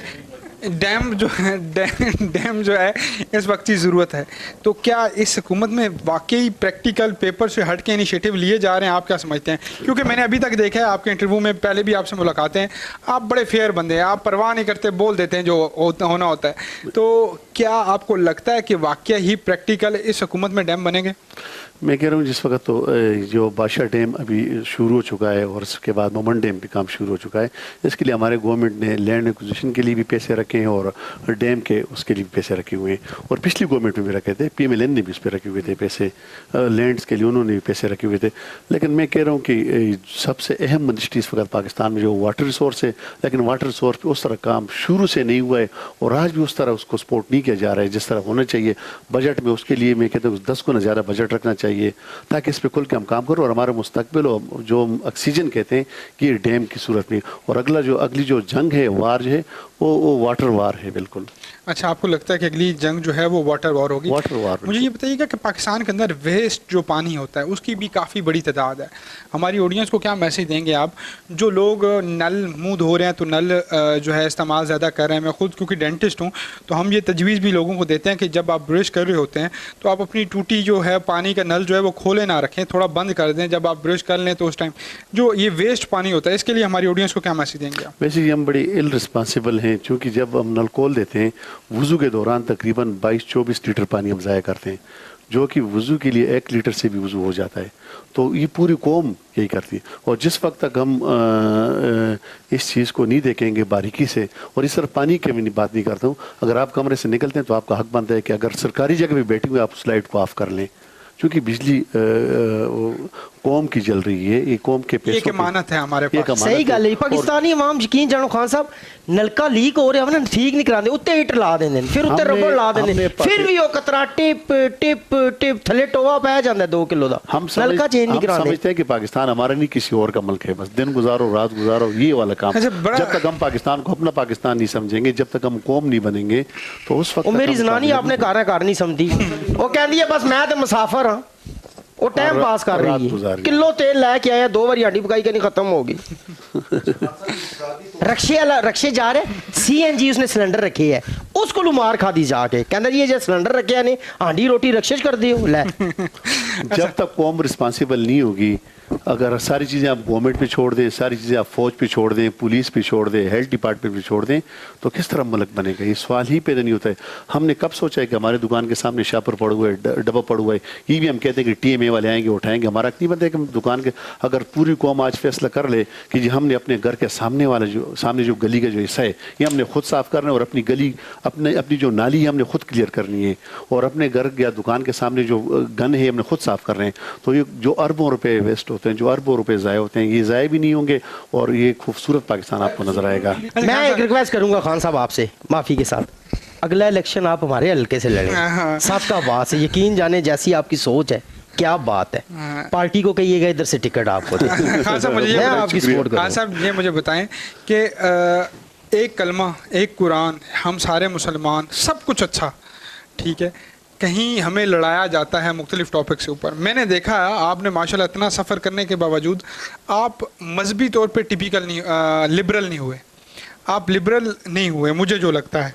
डैम जो है इस वक्त की ज़रूरत है, तो क्या इस हुकूमत में वाकई प्रैक्टिकल पेपर से हट के इनिशिएटिव लिए जा रहे हैं? आप क्या समझते हैं? क्योंकि मैंने अभी तक देखा है आपके इंटरव्यू में, पहले भी आपसे मुलाकातें हैं, आप बड़े फेयर बंदे हैं, आप परवाह नहीं करते, बोल देते हैं जो होना होता है। तो क्या आपको लगता है कि वाकई ही प्रैक्टिकल इस हुकूमत में डैम बनेंगे? मैं कह रहा हूँ जिस वक्त तो जो बादशाह डैम अभी शुरू हो चुका है और उसके बाद मोमन डैम भी काम शुरू हो चुका है, इसके लिए हमारे गवर्नमेंट ने लैंड एक्विजिशन के लिए भी पैसे रखे हैं और डैम के उसके लिए भी पैसे रखे हुए हैं। और पिछली गवर्नमेंट में भी रखे थे, PMLN ने भी उस पर रखे हुए थे पैसे, लैंड्स के लिए उन्होंने भी पैसे रखे हुए थे। लेकिन मैं कह रहा हूँ कि सबसे अहम इंडस्ट्री इस वक्त पाकिस्तान में जो वाटर रिसोर्स है, लेकिन वाटर रिसोर्स पर उस तरह काम शुरू से नहीं हुआ है और आज भी उस तरह उसको सपोर्ट नहीं किया जा रहा है जिस तरह होना चाहिए। बजट में उसके लिए मैं कहता हूँ 10 गुना ज़्यादा बजट रखना चाहिए ताकि इस पे खुल के हम काम करो और हमारा मुस्तकबिल जो ऑक्सीजन कहते हैं कि ये डैम की सूरत में। और अगली जो जंग है, वार जो है, वो वाटर वार है बिल्कुल। अच्छा, आपको लगता है कि अगली जंग जो है वो वाटर वार होगी? वाटर वार। मुझे ये बताइएगा कि पाकिस्तान के अंदर वेस्ट जो पानी होता है उसकी भी काफ़ी बड़ी तादाद है। हमारी ऑडियंस को क्या मैसेज देंगे आप? जो लोग नल मुंह धो रहे हैं तो नल जो है इस्तेमाल ज़्यादा कर रहे हैं। मैं खुद क्योंकि डेंटिस्ट हूँ तो हम ये तजवीज़ भी लोगों को देते हैं कि जब आप ब्रश कर रहे होते हैं तो आप अपनी टूटी जो है पानी का नल जो है वो खोले ना रखें, थोड़ा बंद कर दें। जब आप ब्रश कर लें तो उस टाइम जो ये वेस्ट पानी होता है, इसके लिए हमारी ऑडियंस को क्या मैसेज देंगे आप? वैसे हम बड़े इलरिस्पॉन्सिबल हैं, क्योंकि जब हम नल खोल देते हैं वज़ू के दौरान तकरीबन 22-24 लीटर पानी हम ज़ाया करते हैं, जो कि वज़ू के लिए 1 लीटर से भी वज़ू हो जाता है। तो ये पूरी कौम यही करती है। और जिस वक्त तक हम इस चीज़ को नहीं देखेंगे बारीकी से, और इस तरह पानी की भी बात नहीं करता हूँ, अगर आप कमरे से निकलते हैं तो आपका हक बनता है कि अगर सरकारी जगह पे बैठे हुए आप उस लाइट को ऑफ कर लें, क्योंकि बिजली कौम की जल रही है, ये कौम के पैसों की अमानत है हमारे पास। सही गल है। पाकिस्तानी अवाम यकीन जानो खान साहब, नलका लीक हो रहा है ठीक नहीं कराते, उत्ते हीटर ला देंगे, फिर उत्ते रबड़ ला देंगे, फिर भी वो कतरा टिप टिप टिप थले टोवा पै जाता है 2 किलो का। नलका चेंज नहीं कराते। समझते हैं कि पाकिस्तान हमारा नहीं किसी और का मुल्क है, बस दिन गुजारो रात गुजारो ये वाला काम। जब तक हम पाकिस्तान को अपना पाकिस्तान नहीं समझेंगे, जब तक हम कौम नहीं बनेंगे, तो उस वक्त मेरी जनानी आपने घर नहीं समझी, वो कहती है बस मैं तो मुसाफर हाँ, वो टाइम पास कर रही है, किलो तेल लैके आया, 2 बार हांडी पकाई कहीं खत्म होगी। रक्शे जा रहे CNG उसने सिलेंडर रखे है, उसको मार खा दी जाके, कहता जी ये जो सिलेंडर रखे ने हांडी रोटी रक्षे कर दियो ले। जब तक कौम रिस्पॉन्सिबल नहीं होगी, अगर सारी चीज़ें आप गवर्नमेंट पे छोड़ दें, सारी चीज़ें आप फौज पे छोड़ दें, पुलिस पे छोड़ दें, हेल्थ डिपार्टमेंट पे छोड़ दें, तो किस तरह मुल्क बनेगा? ये सवाल ही पैदा नहीं होता है। हमने कब सोचा है कि हमारे दुकान के सामने शापर पड़ा हुआ है, डब्बा पड़ा हुआ है, ये भी हम कहते हैं कि TMA वाले आएंगे उठाएंगे, हमारा नहीं बनता है कि दुकान के, अगर पूरी कौम आज फैसला कर ले कि जी हमने अपने घर के सामने जो गली का जो हिस्सा है ये हमने खुद साफ करना है, और अपनी गली अपनी जो नाली है हमने खुद क्लियर करनी है, और अपने घर या दुकान के सामने जो गन है हमने खुद साफ कर रहे हैं, तो ये जो अरबों रुपए वेस्ट होते हैं, जो अरबों रुपए ज़ाया होते हैं, ये ज़ाया भी नहीं होंगे और ये खूबसूरत पाकिस्तान आपको नजर आएगा। मैं एक रिक्वेस्ट करूंगा खान साहब आपसे, माफ़ी के साथ, अगला इलेक्शन आप हमारे हल्के से लड़ें, सबका बात से यकीन जाने जैसी आपकी सोच है, क्या बात है, पार्टी को कहिएगा इधर से टिकट आपको दे। खान साहब मुझे मैं आपकी सपोर्ट करूंगा। खान साहब ये मुझे बताएं कि एक कलमा, एक कुरान, हम सारे मुसलमान, सब कुछ अच्छा ठीक है, کہیں ہمیں لڑایا جاتا ہے مختلف ٹاپک سے اوپر. میں نے دیکھا آپ نے ماشاءاللہ اتنا سفر کرنے کے باوجود آپ مذہبی طور پہ ٹپیکل نہیں, لبرل نہیں ہوئے, آپ لبرل نہیں ہوئے مجھے جو لگتا ہے.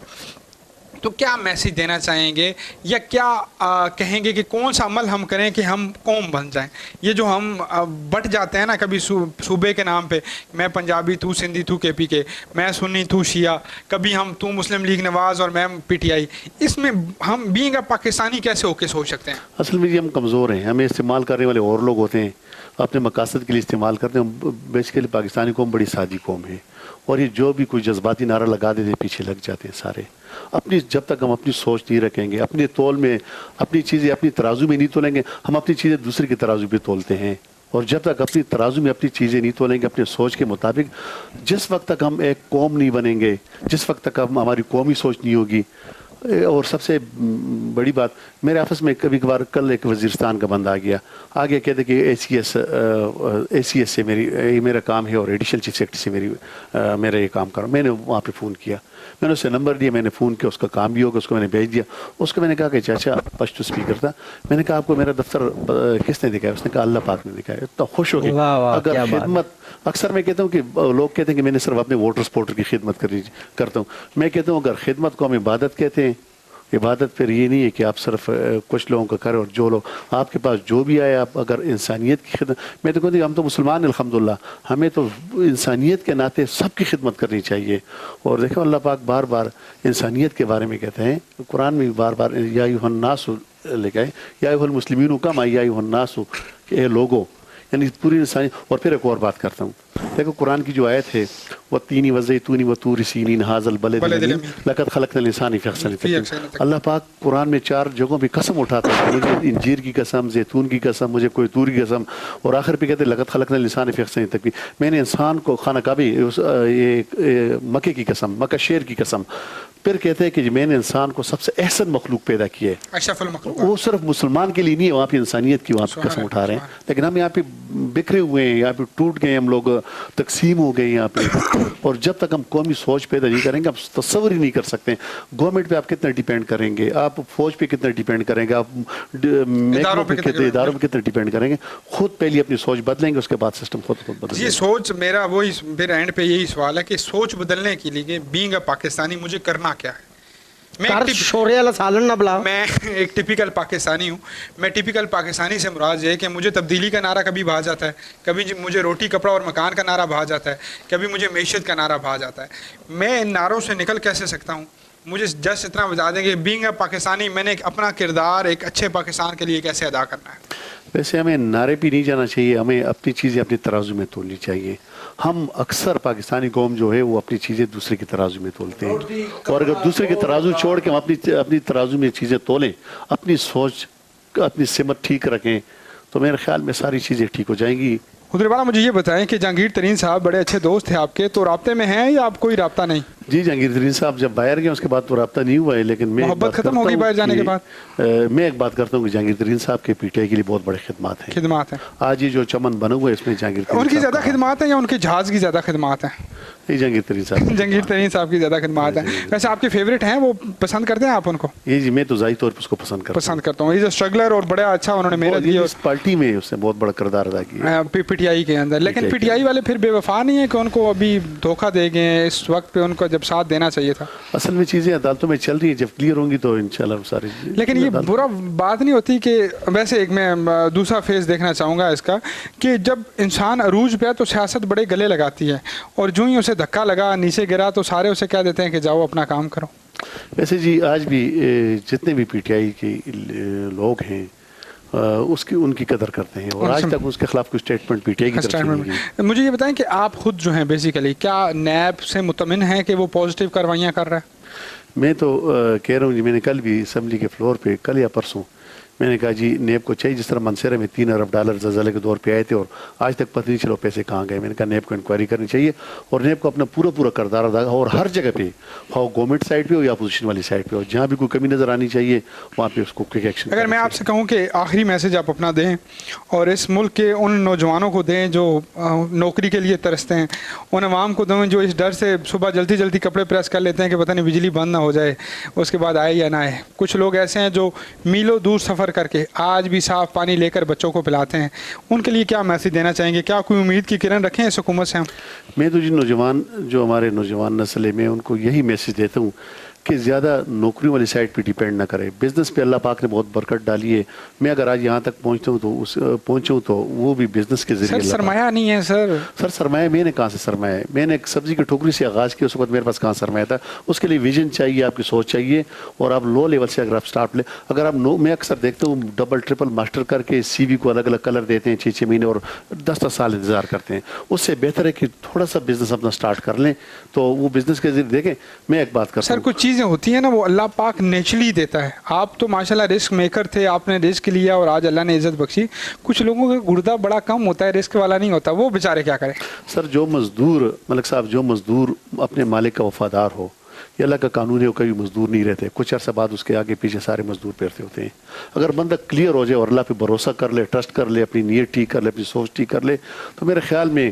تو کیا میسیج دینا چاہیں گے یا کیا کہیں گے کہ کون سا عمل ہم کریں کہ ہم قوم بن جائیں؟ یہ جو ہم بٹ جاتے ہیں نا کبھی صوبے کے نام پہ, میں پنجابی تو سندھی تو کے پی کے, میں سنی تو شیعہ, کبھی ہم تو مسلم لیگ نواز اور میں پی ٹی آئی, اس میں ہم بینگ اے پاکستانی کیسے ہو کے سوچ سکتے ہیں؟ اصل میں یہ ہم کمزور ہیں, ہمیں استعمال کرنے والے اور لوگ ہوتے ہیں, اپنے مقاصد کے لیے استعمال کرتے ہیں. بیسیکلی پاکستانی قوم بڑی سادی قوم ہے, اور یہ جو بھی کوئی جذباتی نعرہ لگا دیتے پیچھے لگ جاتے ہیں سارے. جب تک ہم اپنی سوچ نہیں رکھیں گے, اپنے تول میں اپنی چیزیں اپنی ترازو میں نہیں تولیں گے, ہم اپنی چیزیں دوسرے کے ترازو پہ تولتے ہیں. اور جب تک اپنی ترازو میں اپنی چیزیں نہیں تولیں گے اپنے سوچ کے مطابق, جس وقت تک ہم ایک قوم نہیں بنیں گے, جس وقت تک ہماری قومی سوچ نہیں ہوگی. اور سب سے بڑی بات, میرے آفس میں کبھی کبھار کل ایک وزیرستان کا بندہ آ گیا کہتے کہ اے سی ایس سے میرا کام ہے اور ایڈیشنل چیف سیکرٹری سے میرا یہ کام کرو. میں نے وہاں پہ فون کیا, میں نے اس سے نمبر دیا, میں نے فون کیا, اس کا کام بھی ہوگا, اس کو میں نے بھیج دیا. اس کو میں نے کہا کہ چاچا پشتو اسپیکر تھا, میں نے کہا آپ کو میرا دفتر کس نے دکھایا؟ اس نے کہا اللہ پاک نے دکھایا. اتنا خوش ہو گیا. اگر خدمت, اکثر میں کہتا ہوں کہ لوگ کہتے ہیں کہ میں نے صرف اپنے ووٹر سپورٹر کی خدمت کرتا ہوں. میں کہتا ہوں اگر خدمت کو ہم عبادت کہتے ہیں, عبادت پھر یہ نہیں ہے کہ آپ صرف کچھ لوگوں کا کریں اور جو لوگ آپ کے پاس جو بھی آئے آپ اگر انسانیت کی خدمت. میں تو کہتی ہوں ہم تو مسلمان الحمدللہ, ہمیں تو انسانیت کے ناطے سب کی خدمت کرنی چاہیے. اور دیکھو اللہ پاک بار بار انسانیت کے بارے میں کہتے ہیں, قرآن میں بار بار یا ایھا الناس لکھا ہے, یا ایھا المسلمین کما یا ایھا الناس, کہ اے لوگوں, یعنی پوری انسانیت. اور پھر ایک اور بات کرتا ہوں, دیکھو قرآن کی جو آیت ہے وَالتِّينِ وَالزَّيْتُونِ وَطُورِ سِينِينَ هَٰذَا الْبَلَدِ الْأَمِينِ لَقَدْ خَلَقْنَا الْإِنسَانَ فِي أَحْسَنِ تَقْوِيمٍ. اللہ پاک قرآن میں 4 جگہوں پہ قسم اٹھاتا ہے, مجھے انجیر کی قسم, زیتون کی قسم, مجھے کوئی تور کی قسم, اور آخر پہ کہتے ہیں لَقَدْ خَلَقْنَا الْإِنسَانَ فِي أَحْسَنِ تَقْوِيمٍ. میں نے انسان کو خانہ کعبے مکے کی قسم, مکہ شیر کی قسم. پھر کہتے ہیں کہ میں نے انسان کو سب سے احسن مخلوق پیدا کیا ہے. اشرف المخلوق. وہ صرف مسلمان کے لیے نہیں ہے, وہاں پہ انسانیت کی وہاں پہ قسم اٹھا رہے ہیں. لیکن ہم یہاں پہ بکھرے ہوئے ہیں, یہاں پہ ٹوٹ گئے, ہم لوگ تقسیم ہو گئے یہاں پہ. اور جب تک ہم قومی سوچ پیدا نہیں کریں گے, آپ تصور ہی نہیں کر سکتے گورنمنٹ پہ آپ کتنا ڈیپینڈ کریں گے, آپ فوج پہ کتنا ڈیپینڈ کریں گے, آپ اداروں پہ کتنا ڈیپینڈ کریں گے. خود پہلے اپنی سوچ بدلیں گے, اس کے بعد سسٹم خود بدلیں گے. یہ سوچ میرا وہی پھر اینڈ پہ یہی سوال ہے کہ سوچ بدلنے کے لیے بینگ اے پاکستانی مجھے کرنا کیا ہے؟ میں ایک ٹپیکل پاکستانی ہوں. میں ٹپیکل پاکستانی سے مراد یہ ہے کہ مجھے تبدیلی کا نعرہ کبھی بھا جاتا ہے, کبھی مجھے روٹی کپڑا اور مکان کا نعرہ بھا جاتا ہے, کبھی مجھے معیشت کا نعرہ بھا جاتا ہے. میں ان نعروں سے نکل کیسے سکتا ہوں؟ مجھے جسٹ اتنا بتا دیں کہ بینگ اے پاکستانی میں نے اپنا کردار ایک اچھے پاکستان کے لیے کیسے ادا کرنا ہے. ویسے ہمیں نعرے پہ نہیں جانا چاہیے, ہمیں اپنی چیزیں اپنی ترازو میں تولنی چاہیے. ہم اکثر پاکستانی قوم جو ہے وہ اپنی چیزیں دوسرے کی ترازو میں تولتے ہیں, اور اگر دوسرے کی ترازو چھوڑ کے ہم اپنی ترازو میں چیزیں تولیں, اپنی سوچ اپنی سمت ٹھیک رکھیں, تو میرے خیال میں ساری چیزیں ٹھیک ہو جائیں گی. حضور والا مجھے یہ بتائیں کہ جہانگیر ترین صاحب بڑے اچھے دوست تھے آپ کے, تو رابطے میں ہیں یا آپ کوئی رابطہ نہیں؟ جی جہانگیر ترین صاحب جب باہر گئے اس کے بعد تو رابطہ نہیں ہوا ہے, لیکن میں محبت ختم ہوگی باہر جانے کے بعد. میں ایک بات کرتا ہوں کہ جہانگیر ترین صاحب کے پی ٹی آئی کے لیے بہت بڑے خدمات ہیں. آج یہ جو چمن بنا ہوا ہے اس میں جہانگیر ترین ان کی زیادہ خدمات ہیں یا ان کے جہاز کی زیادہ خدمات ہیں؟ جہانگیر ترین صاحب صاحب کی زیادہ خدمات ہیں. ویسے آپ کے فیوریٹ ہیں, وہ پسند کرتے ہیں آپ ان کو؟ جی میں تو ظاہری طور پر اس کو پسند کرتا ہوں. اسٹرگلر اور بڑا اچھا انہوں نے محنت کی, اس پارٹی میں اس نے بہت بڑا کردار ادا کیا پی ٹی آئی کے اندر. لیکن پی ٹی آئی والے پھر بے وفا نہیں ہے کہ ان کو ابھی دھوکہ دے گئے اس وقت پہ, ان کو جب ساتھ دینا چاہیے تھا. اصل میں چیزیں عدالتوں میں چل رہی ہیں, جب کلیئر ہوں گی تو انشاءاللہ ساری. لیکن یہ برا بات نہیں ہوتی کہ ویسے ایک میں دوسرا فیز دیکھنا چاہوں گا اس کا, کہ جب انسان عروج پہ تو سیاست بڑے گلے لگاتی ہے, اور جو ہی اسے دھکا لگا نیچے گرا تو سارے اسے کہہ دیتے ہیں کہ جاؤ اپنا کام کرو. ویسے جی آج بھی جتنے بھی پی ٹی آئی کے لوگ ہیں ان کی قدر کرتے ہیں, اور آج تک اس کے خلاف کوئی اسٹیٹمنٹ پی ٹی آئی کی طرف سے نہیں ہے. مجھے یہ بتائیں کہ آپ خود جو ہیں بیسیکلی کیا نیب سے مطمئن ہیں کہ وہ پازیٹیو کارروائیاں کر رہا ہے؟ میں تو کہہ رہا ہوں جی, میں نے کل بھی اسمبلی کے فلور پہ, کل یا پرسوں میں نے کہا جی نیب کو چاہیے، جس طرح منصیرہ میں $3 ارب زلزلے کے دور پہ آئے تھے اور آج تک پتہ نہیں چلو پیسے کہاں گئے. میں نے کہا نیب کو انکوائری کرنی چاہیے اور نیب کو اپنا پورا کردار ادا، اور ہر جگہ پہ ہو گورنمنٹ سائڈ پہ ہو یا اپوزیشن والی سائڈ پہ ہو، جہاں بھی کوئی کمی نظر آنی چاہیے وہاں پہ اس کو کوئک ایکشن. اگر میں آپ سے کہوں کہ آخری میسج آپ اپنا دیں اور اس ملک کے ان نوجوانوں کو دیں جو نوکری کے لیے ترستے ہیں، ان عوام کو دیں جو اس ڈر سے صبح جلدی کپڑے پریس کر لیتے ہیں کہ پتہ نہیں بجلی بند نہ ہو جائے اس کے بعد آئے یا نہ آئے. کچھ لوگ ایسے ہیں جو میلوں دور سفر کر کے آج بھی صاف پانی لے کر بچوں کو پلاتے ہیں، ان کے لیے کیا میسج دینا چاہیں گے؟ کیا کوئی امید کی کرن رکھیں اس حکومت سے ہم؟ میں تو نوجوان جو ہمارے نوجوان نسل ہے، میں ان کو یہی میسج دیتا ہوں کہ زیادہ نوکریوں والی سائٹ پہ ڈیپینڈ نہ کرے. بزنس پہ اللہ پاک نے بہت برکت ڈالی ہے. میں اگر آج یہاں تک پہنچوں تو وہ بھی بزنس کے ذریعے. سر سرمایہ نہیں ہے سر سرمایہ میں نے کہاں سے سرمایہ ہے؟ میں نے ایک سبزی کی ٹوکری سے آغاز کیا، اس وقت میرے پاس کہاں سرمایہ تھا؟ اس کے لیے ویژن چاہیے، آپ کی سوچ چاہیے، اور آپ لو لیول سے اگر آپ سٹارٹ لیں. اگر آپ میں اکثر دیکھتا ہوں ڈبل ٹرپل ماسٹر کر کے سی وی کو الگ کلر دیتے ہیں 6 مہینے اور 10 سال انتظار کرتے ہیں. اس سے بہتر ہے کہ تھوڑا سا بزنس اپنا سٹارٹ کر لیں تو وہ بزنس کے ذریعے دیکھیں. میں ایک بات کرتا ہوں سر، کچھ چیزیں ہوتی ہیں نا وہ اللہ پاک نیچرلی دیتا ہے. آپ تو ماشاءاللہ رسک میکر تھے، آپ نے رسک لیا اور آج اللہ نے عزت بخشی. کچھ لوگوں کا گردہ بڑا کم ہوتا ہے، رسک والا نہیں ہوتا، وہ بیچارے کیا کریں؟ سر جو مزدور ملک صاحب، جو مزدور اپنے مالک کا وفادار ہو، یہ اللہ کا قانون ہے، وہ کبھی مزدور نہیں رہتے. کچھ عرصہ بعد اس کے آگے پیچھے سارے مزدور پھرتے ہوتے ہیں. اگر بندہ کلیئر ہو جائے اور اللہ پہ بھروسہ کر لے، ٹرسٹ کر لے، اپنی نیت ٹھیک کر لے، اپنی سوچ ٹھیک کر لے، تو میرے خیال میں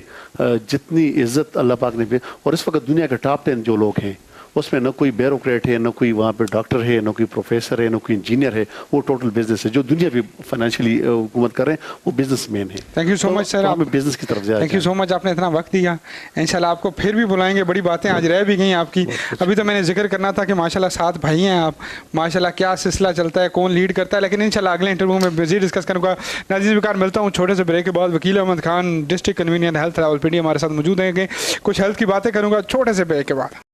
جتنی عزت اللہ پاک نے، اور اس وقت دنیا کے ٹاپ 10 جو لوگ ہیں اس میں نہ کوئی بیوروکریٹ ہے، نہ کوئی وہاں پہ ڈاکٹر ہے، نہ کوئی پروفیسر ہے، نہ کوئی انجینئر ہے. وہ ٹوٹل بزنس ہے. جو دنیا پہ فائنینشلی حکومت کر رہے ہیں وہ بزنس مین ہے. تھینک یو سو مچ سر، آپ بزنس کی طرف جائیں. تھینک یو سو مچ، آپ نے اتنا وقت دیا. انشاءاللہ آپ کو پھر بھی بلائیں گے. بڑی باتیں آج رہ بھی گئیں آپ کی. ابھی تو میں نے ذکر کرنا تھا کہ ماشاءاللہ 7 بھائی ہیں آپ، ماشاءاللہ کیا سلسلہ چلتا ہے، کون لیڈ کرتا ہے، لیکن انشاءاللہ اگلے انٹرویو میں مزید ڈسکس کروں گا. ناظرین وقار ملتا ہوں چھوٹے سے بریک کے بعد. Wakeel Ahmed Khan district convener health Rawalpindi ہمارے ساتھ موجود ہیں. کچھ ہیلتھ کی باتیں کروں گا چھوٹے سے بریک کے بعد.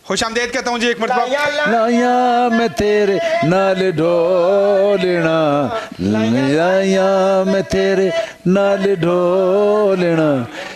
خوش آمدید کہتا ہوں جی ایک مرتبہ. لایا میں تیرے نال ڈولنا، لایا میں تیرے نال ڈولنا،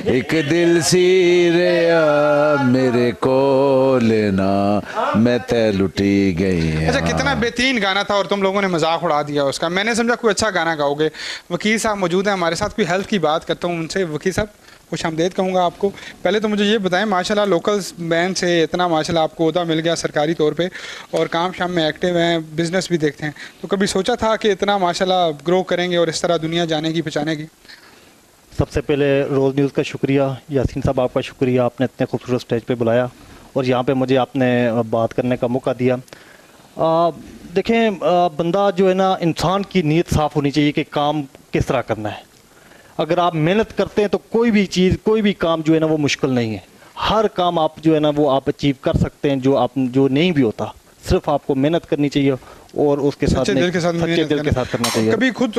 ایک دل سی ریا میرے کو لینا، میں تے لٹی گئی. اچھا کتنا بہترین گانا تھا اور تم لوگوں نے مذاق اڑا دیا اس کا. میں نے سمجھا کوئی اچھا گانا گاؤ گے. وکیل صاحب موجود ہیں ہمارے ساتھ. کوئی ہیلتھ کی بات کرتا ہوں ان سے. وکیل صاحب خوش آمدید کہوں گا آپ کو. پہلے تو مجھے یہ بتائیں، ماشاءاللہ لوکل بین سے اتنا ماشاءاللہ آپ کو عہدہ مل گیا سرکاری طور پہ اور کام شام میں ایکٹیو ہیں، بزنس بھی دیکھتے ہیں، تو کبھی سوچا تھا کہ اتنا ماشاءاللہ گرو کریں گے اور اس طرح دنیا جانے کی پہچانے کی؟ سب سے پہلے روز نیوز کا شکریہ. یاسین صاحب آپ کا شکریہ، آپ نے اتنے خوبصورت سٹیج پہ بلایا اور یہاں پہ مجھے آپ نے بات کرنے کا موقع دیا. دیکھیں بندہ جو ہے نا، انسان کی نیت صاف ہونی چاہیے کہ کام کس طرح کرنا ہے. اگر آپ محنت کرتے ہیں تو کوئی بھی چیز، کوئی بھی کام جو ہے نا وہ مشکل نہیں ہے. ہر کام آپ جو ہے نا وہ آپ اچیو کر سکتے ہیں، جو نہیں بھی ہوتا. صرف آپ کو محنت کرنی چاہیے اور اس کے ساتھ سچے دل کے ساتھ کرنا چاہیے. کبھی خود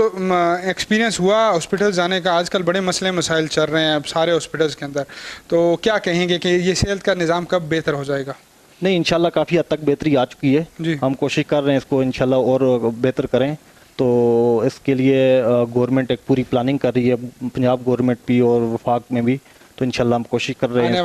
ایکسپیرینس ہوا ہاسپٹل جانے کا؟ آج کل بڑے مسئلے مسائل چل رہے ہیں اب سارے ہاسپٹلس کے اندر، تو کیا کہیں گے کہ یہ صحت کا نظام کب بہتر ہو جائے گا؟ نہیں انشاءاللہ کافی حد تک بہتری آ چکی ہے جی. ہم کوشش کر رہے ہیں اس کو انشاءاللہ اور بہتر کریں. تو اس کے لیے گورنمنٹ ایک پوری پلاننگ کر رہی ہے، پنجاب گورنمنٹ بھی اور وفاق میں بھی. تو انشاءاللہ ہم کوشش کر رہے ہیں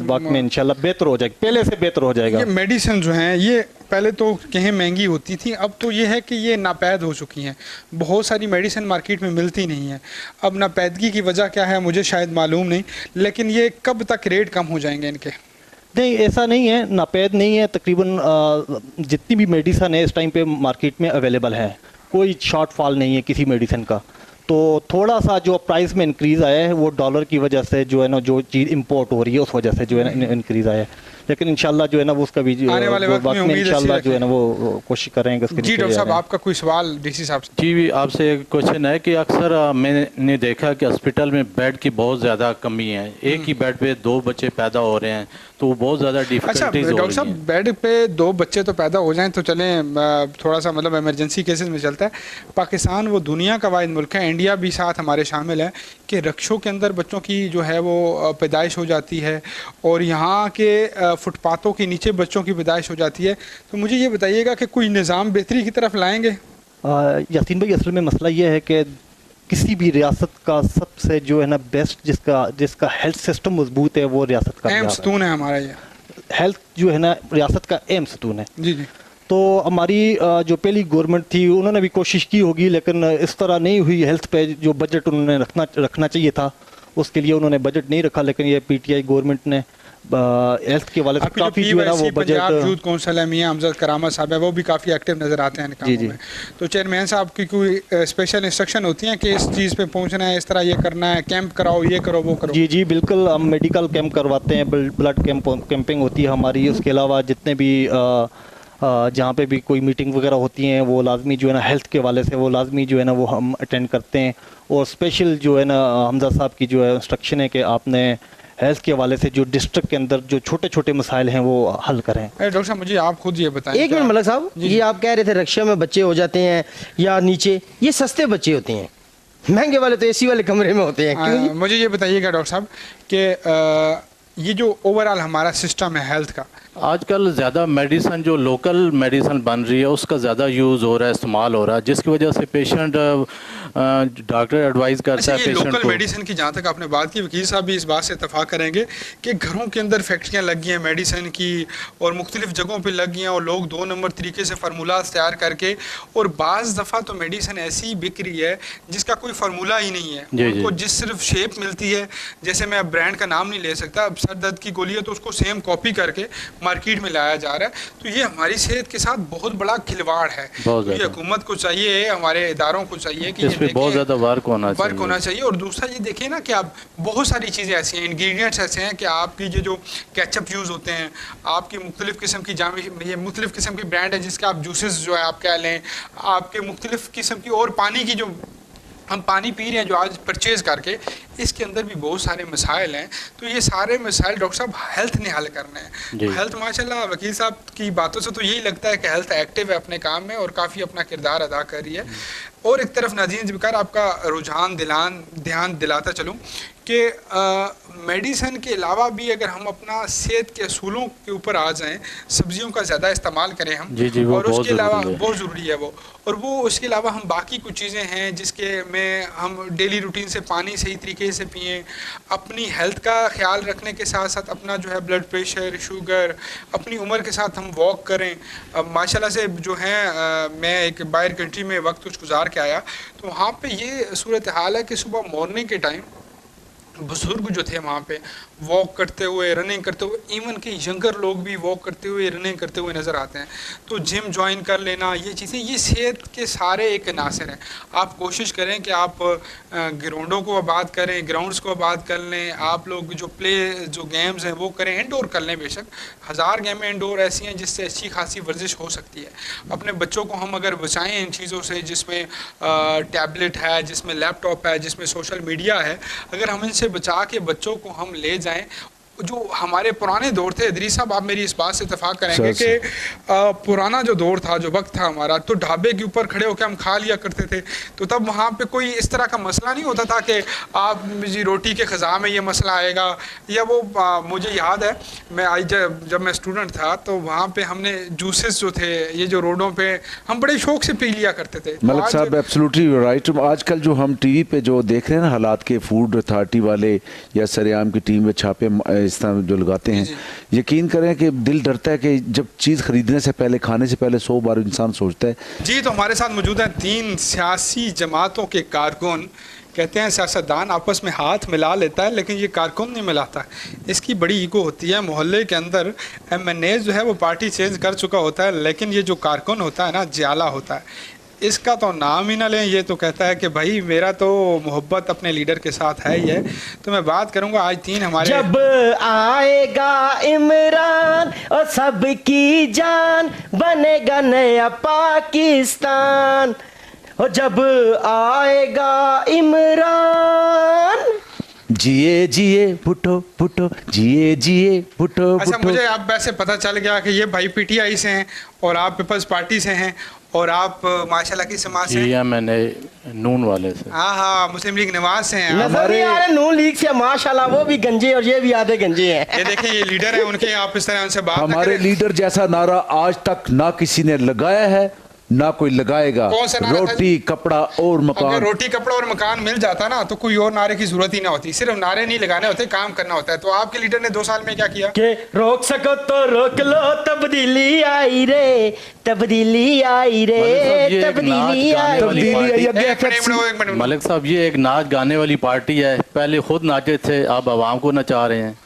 وقت میں انشاءاللہ بہتر ہو جائے گا، پہلے سے بہتر ہو جائے گا. یہ میڈیسن جو ہیں یہ پہلے تو کہیں مہنگی ہوتی تھی، اب تو یہ ہے کہ یہ ناپید ہو چکی ہیں. بہت ساری میڈیسن مارکیٹ میں ملتی نہیں ہیں. اب ناپیدگی کی وجہ کیا ہے مجھے شاید معلوم نہیں، لیکن یہ کب تک ریٹ کم ہو جائیں گے ان کے؟ نہیں ایسا نہیں ہے، ناپید نہیں ہے. تقریباً جتنی بھی میڈیسن ہے اس ٹائم پہ مارکیٹ میں اویلیبل ہے، کوئی شارٹ فال نہیں ہے کسی میڈیسن کا. تو تھوڑا سا جو پرائز میں انکریز آیا ہے وہ ڈالر کی وجہ سے جو ہے نا، جو چیز امپورٹ ہو رہی ہے اس وجہ سے جو ہے نا انکریز آیا ہے. لیکن انشاءاللہ جو ہے نا وہ اس کا بھی آنے والے وقت میں انشاءاللہ جو ہے نا وہ کوشش کریں گے اس کے. جی ڈاکٹر صاحب آپ کا کوئی سوال ڈی سی صاحب سے؟ جی آپ سے ایک کوشچن ہے کہ اکثر میں نے دیکھا کہ ہاسپٹل میں بیڈ کی بہت زیادہ کمی ہے. ایک ہی بیڈ پہ 2 بچے پیدا ہو رہے ہیں تو وہ بہت زیادہ ڈیفیکلٹیز ہو رہی ہیں. ڈاکٹر صاحب بیڈ پہ 2 بچے تو پیدا ہو جائیں تو چلیں تھوڑا سا مطلب ایمرجنسی کیسز میں چلتا ہے. پاکستان وہ دنیا کا واحد ملک ہے، انڈیا بھی ساتھ ہمارے شامل ہے، کہ رکشوں کے اندر بچوں کی جو ہے وہ پیدائش ہو جاتی ہے اور یہاں کے فٹ پاتھوں کے نیچے بچوں کی پیدائش ہو جاتی ہے. تو مجھے یہ بتائیے گا کہ کوئی نظام بہتری کی طرف لائیں گے؟ یاسین بھائی اصل میں مسئلہ یہ ہے کہ किसी भी रियासत का सबसे जो है ना बेस्ट जिसका हेल्थ सिस्टम मजबूत है वो रियासत का अहम बिहार स्तून है हमारा ये। है। हेल्थ जो है ना रियासत का अहम स्तून है। जी जी। तो हमारी जो पहली गवर्नमेंट थी उन्होंने भी कोशिश की होगी, लेकिन इस तरह नहीं हुई। हेल्थ पे जो बजट उन्होंने रखना चाहिए था उसके लिए उन्होंने बजट नहीं रखा, लेकिन ये पीटीआई गवर्नमेंट ने हेल्थ के वाले से काफी जो है ना वो पंजाब बजट। यूथ काउंसिल है, मियां हमजा करामा साहब है, वो भी काफ़ी एक्टिव नज़र आते हैं इन कामों जी। में। तो चेयरमैन साहब की कोई स्पेशल इंस्ट्रक्शन होती हैं कि इस चीज़ पे पहुंचना है, इस तरह ये करना है, कैंप कराओ, ये करो, वो करो? जी जी बिल्कुल, हम मेडिकल कैंप करवाते हैं, ब्लड कैंपिंग होती है हमारी। उसके अलावा जितने भी जहाँ पे भी कोई मीटिंग वगैरह होती हैं वो लाजमी जो है ना हेल्थ के वाले से वो लाजमी जो है ना वो हम अटेंड करते हैं। और स्पेशल जो है ना हमजा साहब की जो है इंस्ट्रक्शन है कि आपने हेल्थ के हवाले से जो डिस्ट्रिक्ट के अंदर जो छोटे छोटे मसाइल हैं वो हल करें। डॉक्टर साहब मुझे आप खुद ये बताएं। एक मिनट मलक साहब, ये आप कह रहे थे रक्षा में बच्चे हो जाते हैं या नीचे, ये सस्ते बच्चे होते हैं, महंगे वाले तो एसी वाले कमरे में होते हैं, क्यों जी? मुझे ये बताइएगा डॉक्टर साहब कि ये जो ओवरऑल हमारा सिस्टम है हेल्थ का, आजकल ज़्यादा मेडिसिन जो लोकल मेडिसिन बन रही है उसका ज़्यादा यूज़ हो रहा है, इस्तेमाल हो रहा है, जिसकी वजह से पेशेंट डॉक्टर एडवाइस करता है ये पेशेंट लोकल को। मेडिसिन की जहाँ तक आपने बात की, वकील साहब भी इस बात से इतफाक़ करेंगे कि घरों के अंदर फैक्ट्रियाँ लग गई हैं मेडिसिन की और मुख्तलिफ जगहों पे लग गई हैं और लोग 2 नंबर तरीके से फार्मूलाज तैयार करके, और बाज़ दफ़ा तो मेडिसिन ऐसी बिक रही है जिसका कोई फार्मूला ही नहीं है। उनको जिस सिर्फ शेप मिलती है, जैसे मैं ब्रांड का नाम नहीं ले सकता, अब सर दर्द की गोली है तो उसको सेम कॉपी करके मार्केट में लाया जा रहा है। तो ये हमारी सेहत के साथ बहुत बड़ा खिलवाड़ है। तो ये हुकूमत को चाहिए, हमारे इदारों को चाहिए कि इस पे बहुत ज़्यादा वर्क होना चाहिए। और दूसरा ये देखिए ना कि आप बहुत सारी चीज़ें ऐसी हैं, इंग्रेडिएंट्स ऐसे हैं कि आपकी ये जो केचप यूज़ होते हैं, आपकी मुख्तलिफ़ किस्म की ये मुख्तलिफ़ किस्म की ब्रांड है जिसके आप जूसेस जो है आप कह लें, आपके मुख्तलिफ़ किस्म की, और पानी की जो हम पानी पी रहे हैं जो आज परचेज़ करके, इसके अंदर भी बहुत सारे मसाइल हैं। तो ये सारे मसाइल डॉक्टर साहब हेल्थ ने हल करने हैं। हेल्थ माशाल्लाह वकील साहब की बातों से तो यही लगता है कि हेल्थ एक्टिव है अपने काम में और काफ़ी अपना किरदार अदा कर रही है। और एक तरफ नाज़रीन ज़िब्कार आपका रुझान ध्यान दिलाता चलूँ कि मेडिसिन के अलावा भी अगर हम अपना सेहत के असूलों के ऊपर आ जाएं, सब्जियों का ज़्यादा इस्तेमाल करें हम, और उसके अलावा बहुत ज़रूरी है वो उसके अलावा हम बाकी कुछ चीज़ें हैं जिसके में हम डेली रूटीन से पानी सही तरीके से पिएं, अपनी हेल्थ का ख्याल रखने के साथ साथ अपना जो है ब्लड प्रेशर, शुगर, अपनी उम्र के साथ हम वॉक करें। माशाल्लाह से जो है मैं एक बाहर कंट्री में वक्त कुछ गुजार के आया, तो वहाँ पे ये सूरत हाल है कि सुबह मॉर्निंग के टाइम बुजुर्ग जो थे वहाँ पे वॉक करते हुए, रनिंग करते हुए, इवन कि यंगर लोग भी वॉक करते हुए, रनिंग करते हुए नज़र आते हैं। तो जिम ज्वाइन कर लेना, ये चीज़ें, ये सेहत के सारे एक नासिर हैं। आप कोशिश करें कि आप ग्राउंडों को आबाद करें, ग्राउंड्स को आबाद कर लें, आप लोग जो गेम्स हैं वो करें, इंडोर कर लें। बेशक 1000 गेमें इंडोर ऐसी हैं जिससे अच्छी खासी वर्जिश हो सकती है। अपने बच्चों को हम अगर बचाएँ इन चीज़ों से, जिसमें टैबलेट है, जिसमें लैपटॉप है, जिसमें सोशल मीडिया है, अगर हम इनसे बचा के बच्चों को हम ले जाएं, जो हमारे पुराने दौर थे, इदरीस साहब आप मेरी इस बात से इत्तेफाक करेंगे कि पुराना जो दौर था, जो वक्त था हमारा, तो ढाबे के ऊपर खड़े होकर हम खा लिया करते थे। तो तब वहाँ पे कोई इस तरह का मसला नहीं होता था कि आप जी रोटी के ख़ज़ा में ये मसला आएगा, या वो मुझे याद है मैं जब मैं स्टूडेंट था तो वहाँ पे हमने जूसेस जो थे, ये जो रोडों पे हम बड़े शौक से पी लिया करते थे। मलिक साहब एब्सोल्युटली राइट। आजकल जो हम टीवी पे जो देख रहे हैं ना हालात के, फूड अथॉरिटी वाले या सरेआम की टीम में छापे इस तरह जो लगाते हैं, यकीन करें कि दिल डरता है कि जब चीज़ खरीदने से पहले, खाने से पहले 100 बार इंसान सोचता है। जी, तो हमारे साथ मौजूद हैं 3 सियासी जमातों के कारकुन। कहते हैं सियासतदान आपस में हाथ मिला लेता है लेकिन ये कारकुन नहीं मिलाता। इसकी बड़ी ईगो होती है। मोहल्ले के अंदर MNA जो है वो पार्टी चेंज कर चुका होता है, लेकिन ये जो कारकुन होता है ना, जियाला होता है, इसका तो नाम ही ना लें। ये तो कहता है कि भाई मेरा तो मोहब्बत अपने लीडर के साथ है ही है। तो मैं बात करूंगा आज 3 हमारे, जब आएगा इमरान और सबकी जान, बनेगा नया पाकिस्तान, और जब आएगा इमरान, जिए जिए भुट्टो भुट्टो, जिए जिए भुट्टो अच्छा भुट्टो। मुझे अब वैसे पता चल गया कि ये भाई PTI से हैं और आप पीपल्स पार्टी से हैं और आप माशाल्लाह की समाज से हैं। मैंने नून वाले से, हाँ, मुस्लिम लीग नवाज से हैं। नजर नहीं आ रहे नून लीग से, माशाल्लाह वो भी गंजे और ये भी आधे गंजे हैं। ये देखें, ये लीडर है उनके, आप इस तरह उनसे बात हमारे लीडर जैसा नारा आज तक ना किसी ने लगाया है ना कोई लगाएगा, कौन सा नारा था रोटी कपड़ा और अगर मकान। रोटी कपड़ा और मकान मिल जाता ना तो कोई और नारे की जरूरत ही ना होती, सिर्फ नारे नहीं लगाने होते, काम करना होता है। तो आपके लीडर ने 2 साल में क्या किया? कि रोक सको तो रोक लो, तब्दीली आई रे, तब्दीली आई रे, तब्दीली आई। तब्दीली आई। अब एक मिनट मलिक साहब ये एक नाच गाने वाली पार्टी है, पहले खुद नाचे थे, अब आवाम को नचा रहे हैं,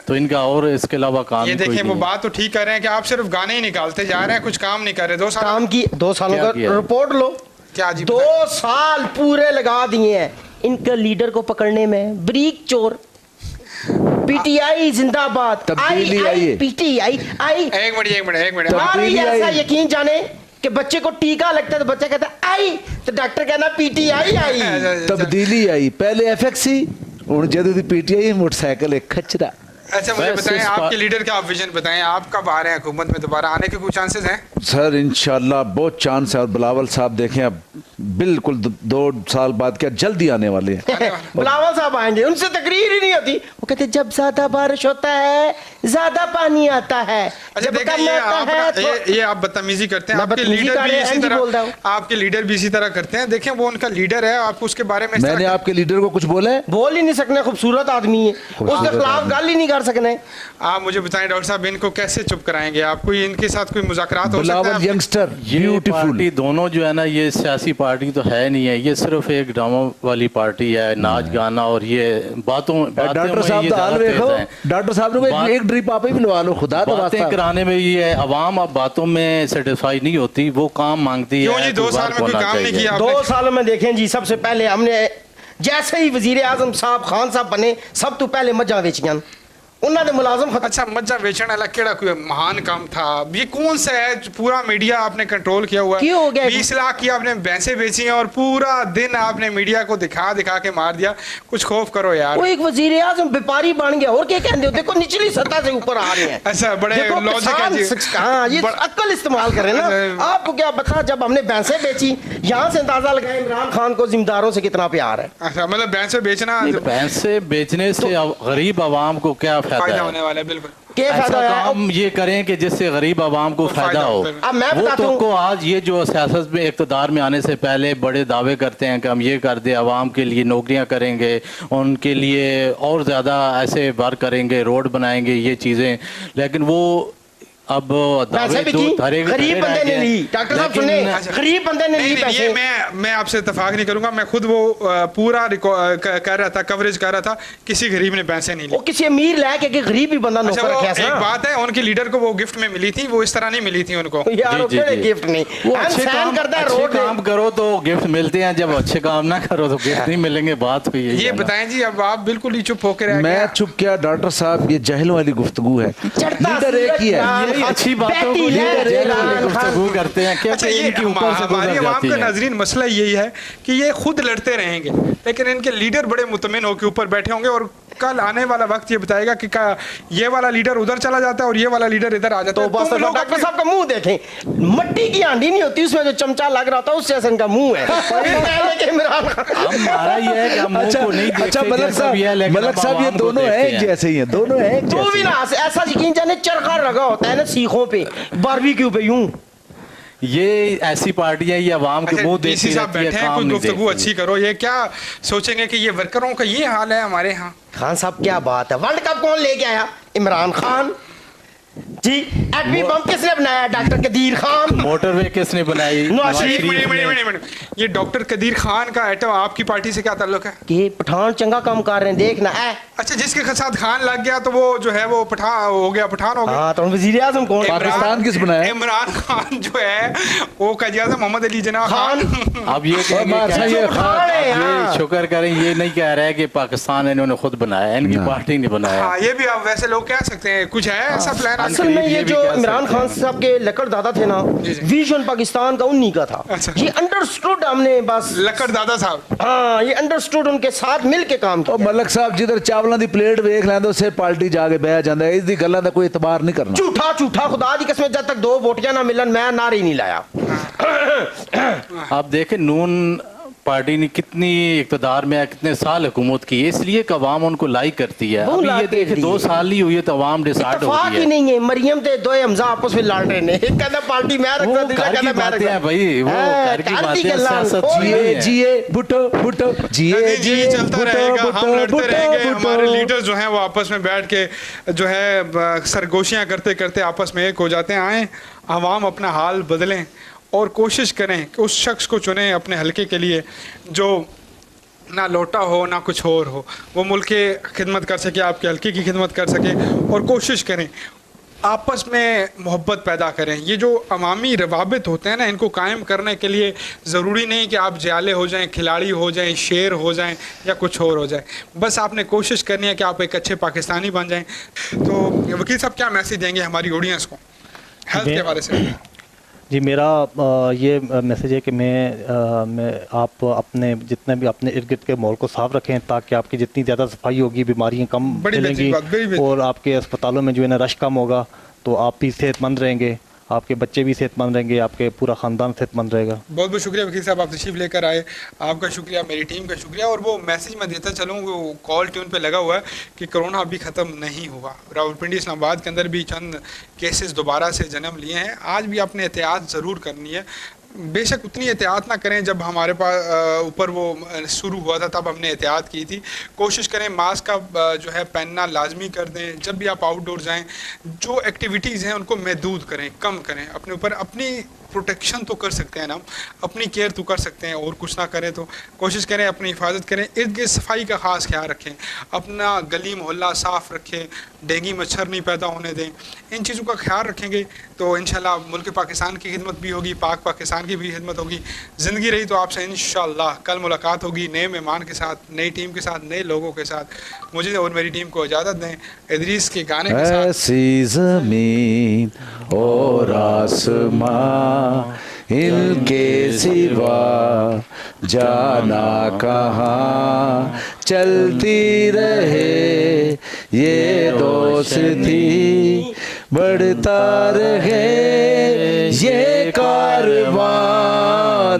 तो इनका और इसके अलावा काम ये कोई देखिए, नहीं वो है। बात तो ठीक कर रहे हैं कि आप सिर्फ गाने ही निकालते जा रहे हैं, कुछ काम नहीं कर रहे। 2 साल काम की 2 सालों क्या का किया है? रिपोर्ट लो। क्या जी 2 साल पूरे लगा दिए हैं इनके लीडर को पकड़ने में। ब्रीक चोर, पीटीआई जिंदाबाद, तब्दीली आई है। पीटीआई आई। एक मिनट आ रही है, तब्दीली ऐसा आई। यकीन जाने कि बच्चे को टीका लगता है तो बच्चा कहता है आई, तो डॉक्टर कहना पीटीआई आई। तब्दीली आई। पहले एफएक्सी और जदूदी पीटीआई मोटरसाइकिल एक खचरा। अच्छा मुझे बस बताएं, इस आपके लीडर का आप विजन बताएं, आप कब आ रहे हैं हुकूमत में? दोबारा आने के कुछ चांसेस हैं? सर इंशाल्लाह बहुत चांस है। और बिलावल साहब देखें अब बिल्कुल 2 साल बाद क्या जल्दी आने वाले हैं। बिलावल साहब आएंगे, उनसे तकरीर ही नहीं होती। वो कहते जब ज्यादा बारिश होता है ज्यादा पानी आता है, अच्छा जब देखिए, कम ये आता आप है ये आप बदतमीजी करते हैं। मैं आपके बदतमीजी लीडर कर भी रहे हैं, इसी जी बोल रहा हूं। तरह, आपके लीडर भी इसी तरह करते हैं। देखें वो उनका लीडर है, आप उसके बारे में इस मैंने तरह आपके लीडर को कुछ बोला है? बोल ही नहीं सकने, खूबसूरत आदमी है, उसके खिलाफ गल ही नहीं कर सकने। आप मुझे बताएं डॉक्टर साहब, इनको कैसे चुप कराएंगे आप? कोई इनके साथ कोई मुज़ाकरात हो सकता बिलावल है? यंगस्टर ये ब्यूटीफुल। पार्टी दोनों जो है ना, ये सियासी पार्टी तो है नहीं है, ये सिर्फ एक ड्रामा वाली पार्टी है, नाच गाना और ये बातों डॉक्टर साहब तो हाल देखो, डॉक्टर साहब ने एक ड्रिप आप ही मिलवा लो, खुदा का बातें वास्ता। कराने में ये है, अवाम अब बातों में सेटिस्फाई नहीं होती, वो काम मांगती है। क्यों जी 2 साल में कोई काम नहीं किया आपने? 2 सालों में देखें जी, सबसे पहले हमने जैसे ही वजीर आजम साहब खान साहब बने, सब तो पहले मज्जा बेचियां उन्होंने मुलाजम खत्म। अच्छा मज्जा बेचने वाला केड़ा कोई महान काम था? ये कौन सा है जो पूरा मीडिया आपने कंट्रोल किया हुआ है? क्यों हो गया? 20 लाख की आपने भैंसें बेची हैं और पूरा दिन आपने मीडिया को दिखा दिखा के मार दिया। कुछ खौफ करो यार। वो एक वजीर आजम व्यापारी बन गया, और क्या कहते हो? देखो निचली सतह से ऊपर आ रहे हैं। अच्छा बड़े देखो लॉजिक है जी। किसान, हाँ ये अक्ल इस्तेमाल करें ना। आपको क्या पता, जब हमने भैंसें बेची, यहाँ से अंदाजा लगाए इमरान खान को जिम्मेदारों से कितना प्यार है। अच्छा मतलब भैंसें बेचना भैंसे बेचने से गरीब आवाम को क्या फायदा फायदा होने है? वाला है? बिल्कुल क्या ऐसा फायदा है? काम ये करें कि जिससे गरीब आवाम को फायदा हो। अब मैं वो बताता तो हूँ, को आज ये जो सियासत में इक़्तिदार में आने से पहले बड़े दावे करते हैं कि हम ये कर दे, आवाम के लिए नौकरियां करेंगे, उनके लिए और ज़्यादा ऐसे वर्क करेंगे, रोड बनाएंगे, ये चीज़ें, लेकिन वो अब दावे गरीब बंदे ने ली। डॉक्टर साहब सुने, गरीब बंदे ने ली नहीं, पैसे। ये मैं आपसे इत्तेफाक नहीं करूंगा। मैं खुद वो पूरा कर रहा था, कवरेज कर रहा था, किसी गरीब ने पैसे नहीं लिए। वो किसी अमीर लायक है कि गरीब ही बंदा अच्छा नौकर वो रखा है एक ना। बात है, उनके लीडर को वो गिफ्ट में मिली थी, वो इस तरह नहीं मिली थी उनको। यार वो जी, केड़े जी। गिफ्ट नहीं, वो हम सहन करता है, अच्छे रोड काम करो तो गिफ्ट मिलते हैं, जब अच्छे काम ना करो तो गिफ्ट नहीं मिलेंगे। बात हुई ये बताएं जी, अब आप बिल्कुल ही चुप होकर रह मैं गए। चुप क्या डॉक्टर साहब, ये जहलों वाली गुफ्तगू है। लीडर एक ही है। यही अच्छी बातों को गुफ्तगू करते हैं क्या? अच्छा ये इनके ऊपर से हमारी गुजर आवाम जाती का है। नाजरीन मसला यही है कि ये खुद लड़ते रहेंगे, लेकिन इनके लीडर बड़े मुतमिन होकर ऊपर बैठे होंगे, और कल आने वाला वक्त ये बताएगा कि ये वाला लीडर उधर चला जाता है और ये वाला लीडर इधर आ जाता है। तो बस तुम लोग डॉक्टर साहब का मुंह देखें, मट्टी की हांडी नहीं होती, उसमें जो चमचा लग रहा था उससे ऐसा इनका मुंह है। हमारा ये है कि हम मुंह को नहीं देखते, अच्छा मलक जैसा भी है, लेकिन मलक हम साहब ये आवाम को दोनों देखते हैं एक हैं। जैसे ही हैं, दोनों हैं एक तो जैसे भी ही। ना ऐसा यकीन जाने चरखा लगा होता है ना सीखों पे, बारबेक्यू पे यूं। ये ऐसी पार्टी है, ये आवाम के मुंह डीसी देखती साहब रहती है, बैठे हैं, काम कोई नहीं गुफ्तगू देखती। अच्छी करो। ये क्या सोचेंगे कि ये वर्करों का ये हाल है हमारे यहाँ? खान साहब क्या बात है, वर्ल्ड कप कौन लेके आया? इमरान खान जी। एटमी बम किसने बनाया? डॉक्टर कदीर खान। मोटरवे किसने बनाई? नवाज एक शरीफ मिनट, ने। Minute, minute, minute. ये डॉक्टर कदीर खान का एटम आपकी पार्टी से क्या ताल्लुक है? कि पठान चंगा काम कर रहे हैं, देखना है। अच्छा जिसके साथ खान लग गया तो वो जो है वो पठान हो गया, पठान हो गया। हाँ तो वजीर आजम कौन? पाकिस्तान किस बनाया? इमरान खान जो है वो काजी आज़म मोहम्मद अली जिन्ना खान। अब ये कहेंगे बादशाह कि ये खान है, ये हाँ। शुक्र करें, ये नहीं कह रहा है कि पाकिस्तान इन्होंने खुद बनाया है, इनकी पार्टी ने बनाया। हाँ ये भी आप वैसे लोग कह सकते हैं, कुछ है ऐसा प्लान? असल में ये भी जो कह इमरान सकते खान हैं। साहब के लकड़ दादा थे ना, जी, जी। विजन पाकिस्तान का उन्हीं का था। अच्छा। ये अंडरस्टूड हमने बस, लक्कड़ दादा साहब। हाँ ये अंडरस्टूड उनके साथ मिल के काम ਉਹ किया। ਮਲਕ ਸਾਹਿਬ ਜਿੱਧਰ ਚਾਵਲਾਂ ਦੀ ਪਲੇਟ ਵੇਖ ਲੈਂਦੇ ਉਸੇ ਪਾਰਟੀ ਜਾ ਕੇ ਬਹਿ ਜਾਂਦਾ ਹੈ। ਇਸ ਦੀ ਗੱਲਾਂ ਦਾ ਕੋਈ ਇਤਬਾਰ ਨਹੀਂ ਕਰਨਾ। झूठा झूठा खुदा दी कसम, जब तक 2 वोटियां ना मिलन मैं नारे नहीं लाया। आप देखें नून पार्टी ने कितनी इक़्तिदार में है, कितने साल हुकूमत की है, इसलिए कि अवाम उनको लाइक करती है। वो अभी ये लाइक देखे करती 2 है। साल ही हुई है तो अवाम डिसाइड हो इत्तेफाक गई ही है। नहीं है, मरियम ते दो हमजा आपस में लड़ रहे हैं, एक कहता पार्टी मैं रख वो सकती, घर की बातें हैं भाई, वो घर की बातें हैं, सियासत जिए जिए भुट्टो भुट्टो जिए नहीं, ये जिए चलता रहेगा, हम लड़ते रहेंगे, हमारे लीडर जो हैं वो आपस में बैठ के जो है सरगोशियां करते करते आपस में एक हो जाते हैं। आए आवाम अपना हाल बदलें और कोशिश करें कि उस शख्स को चुनें अपने हलके के लिए जो ना लोटा हो ना कुछ और हो, वो मुल्क की खिदमत कर सके, आपके हलके की खिदमत कर सके, और कोशिश करें आपस में मोहब्बत पैदा करें। ये जो अवामी रवाबित होते हैं ना, इनको कायम करने के लिए ज़रूरी नहीं कि आप जयाले हो जाएं, खिलाड़ी हो जाएं, शेर हो जाएं या कुछ और हो जाए। बस आपने कोशिश करनी है कि आप एक अच्छे पाकिस्तानी बन जाएं। तो वकील साहब क्या मैसेज देंगे हमारी ऑडियंस को हेल्थ के बारे से? जी, मेरा ये मैसेज है कि मैं आप अपने जितने भी अपने इर्द गिर्द के माहौल को साफ़ रखें, ताकि आपकी जितनी ज़्यादा सफाई होगी बीमारियाँ कम फैलेंगी और आपके अस्पतालों में जो है ना रश कम होगा, तो आप भी सेहतमंद रहेंगे, आपके बच्चे भी सेहतमंद रहेंगे, आपके पूरा ख़ानदान सेहतमंद रहेगा। बहुत बहुत शुक्रिया वकील साहब, आप तशरीफ़ लेकर आए, आपका शुक्रिया, मेरी टीम का शुक्रिया। और वो मैसेज मैं देता चलूँ, वो कॉल ट्यून पे लगा हुआ है कि कोरोना अभी ख़त्म नहीं हुआ। रावलपिंडी इस्लामाबाद के अंदर भी चंद केसेस दोबारा से जन्म लिए हैं। आज भी आपने एहतियात ज़रूर करनी है, बेशक उतनी एहतियात ना करें जब हमारे पास ऊपर वो शुरू हुआ था तब हमने एहतियात की थी। कोशिश करें मास्क का जो है पहनना लाजमी कर दें। जब भी आप आउटडोर जाएं, जो एक्टिविटीज़ हैं उनको महदूद करें, कम करें। अपने ऊपर अपनी प्रोटेक्शन तो कर सकते हैं ना, अपनी केयर तो कर सकते हैं, और कुछ ना करें तो कोशिश करें अपनी हिफाजत करें। इर्द गिर्द सफाई का ख़ास ख्याल रखें, अपना गली मोहल्ला साफ़ रखें, डेंगू मच्छर नहीं पैदा होने दें। इन चीज़ों का ख्याल रखेंगे तो इंशाल्लाह मुल्क पाकिस्तान की खिदमत भी होगी, पाक पाकिस्तान की भी खिदमत होगी। ज़िंदगी रही तो आपसे इंशाल्लाह कल मुलाकात होगी नए मेहमान के साथ, नई टीम के साथ, नए लोगों के साथ। मुझे और मेरी टीम को इजाज़त दें इदरीस के गाने के साथ। ऐसी ज़मीन और आसमां इनके सिवा जाना कहाँ, चलती रहे ये दोस्ती, बढ़ता रहे ये कारवां,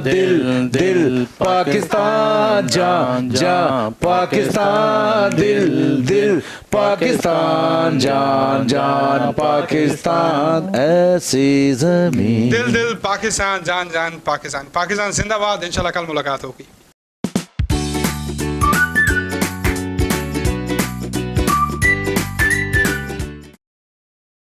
दिल दिल पाकिस्तान, जान जान पाकिस्तान, दिल दिल पाकिस्तान, जान जान पाकिस्तान, ऐसी ज़मीन। दिल दिल पाकिस्तान, जान जान पाकिस्तान। पाकिस्तान जिंदाबाद। इंशाल्लाह कल मुलाकात होगी।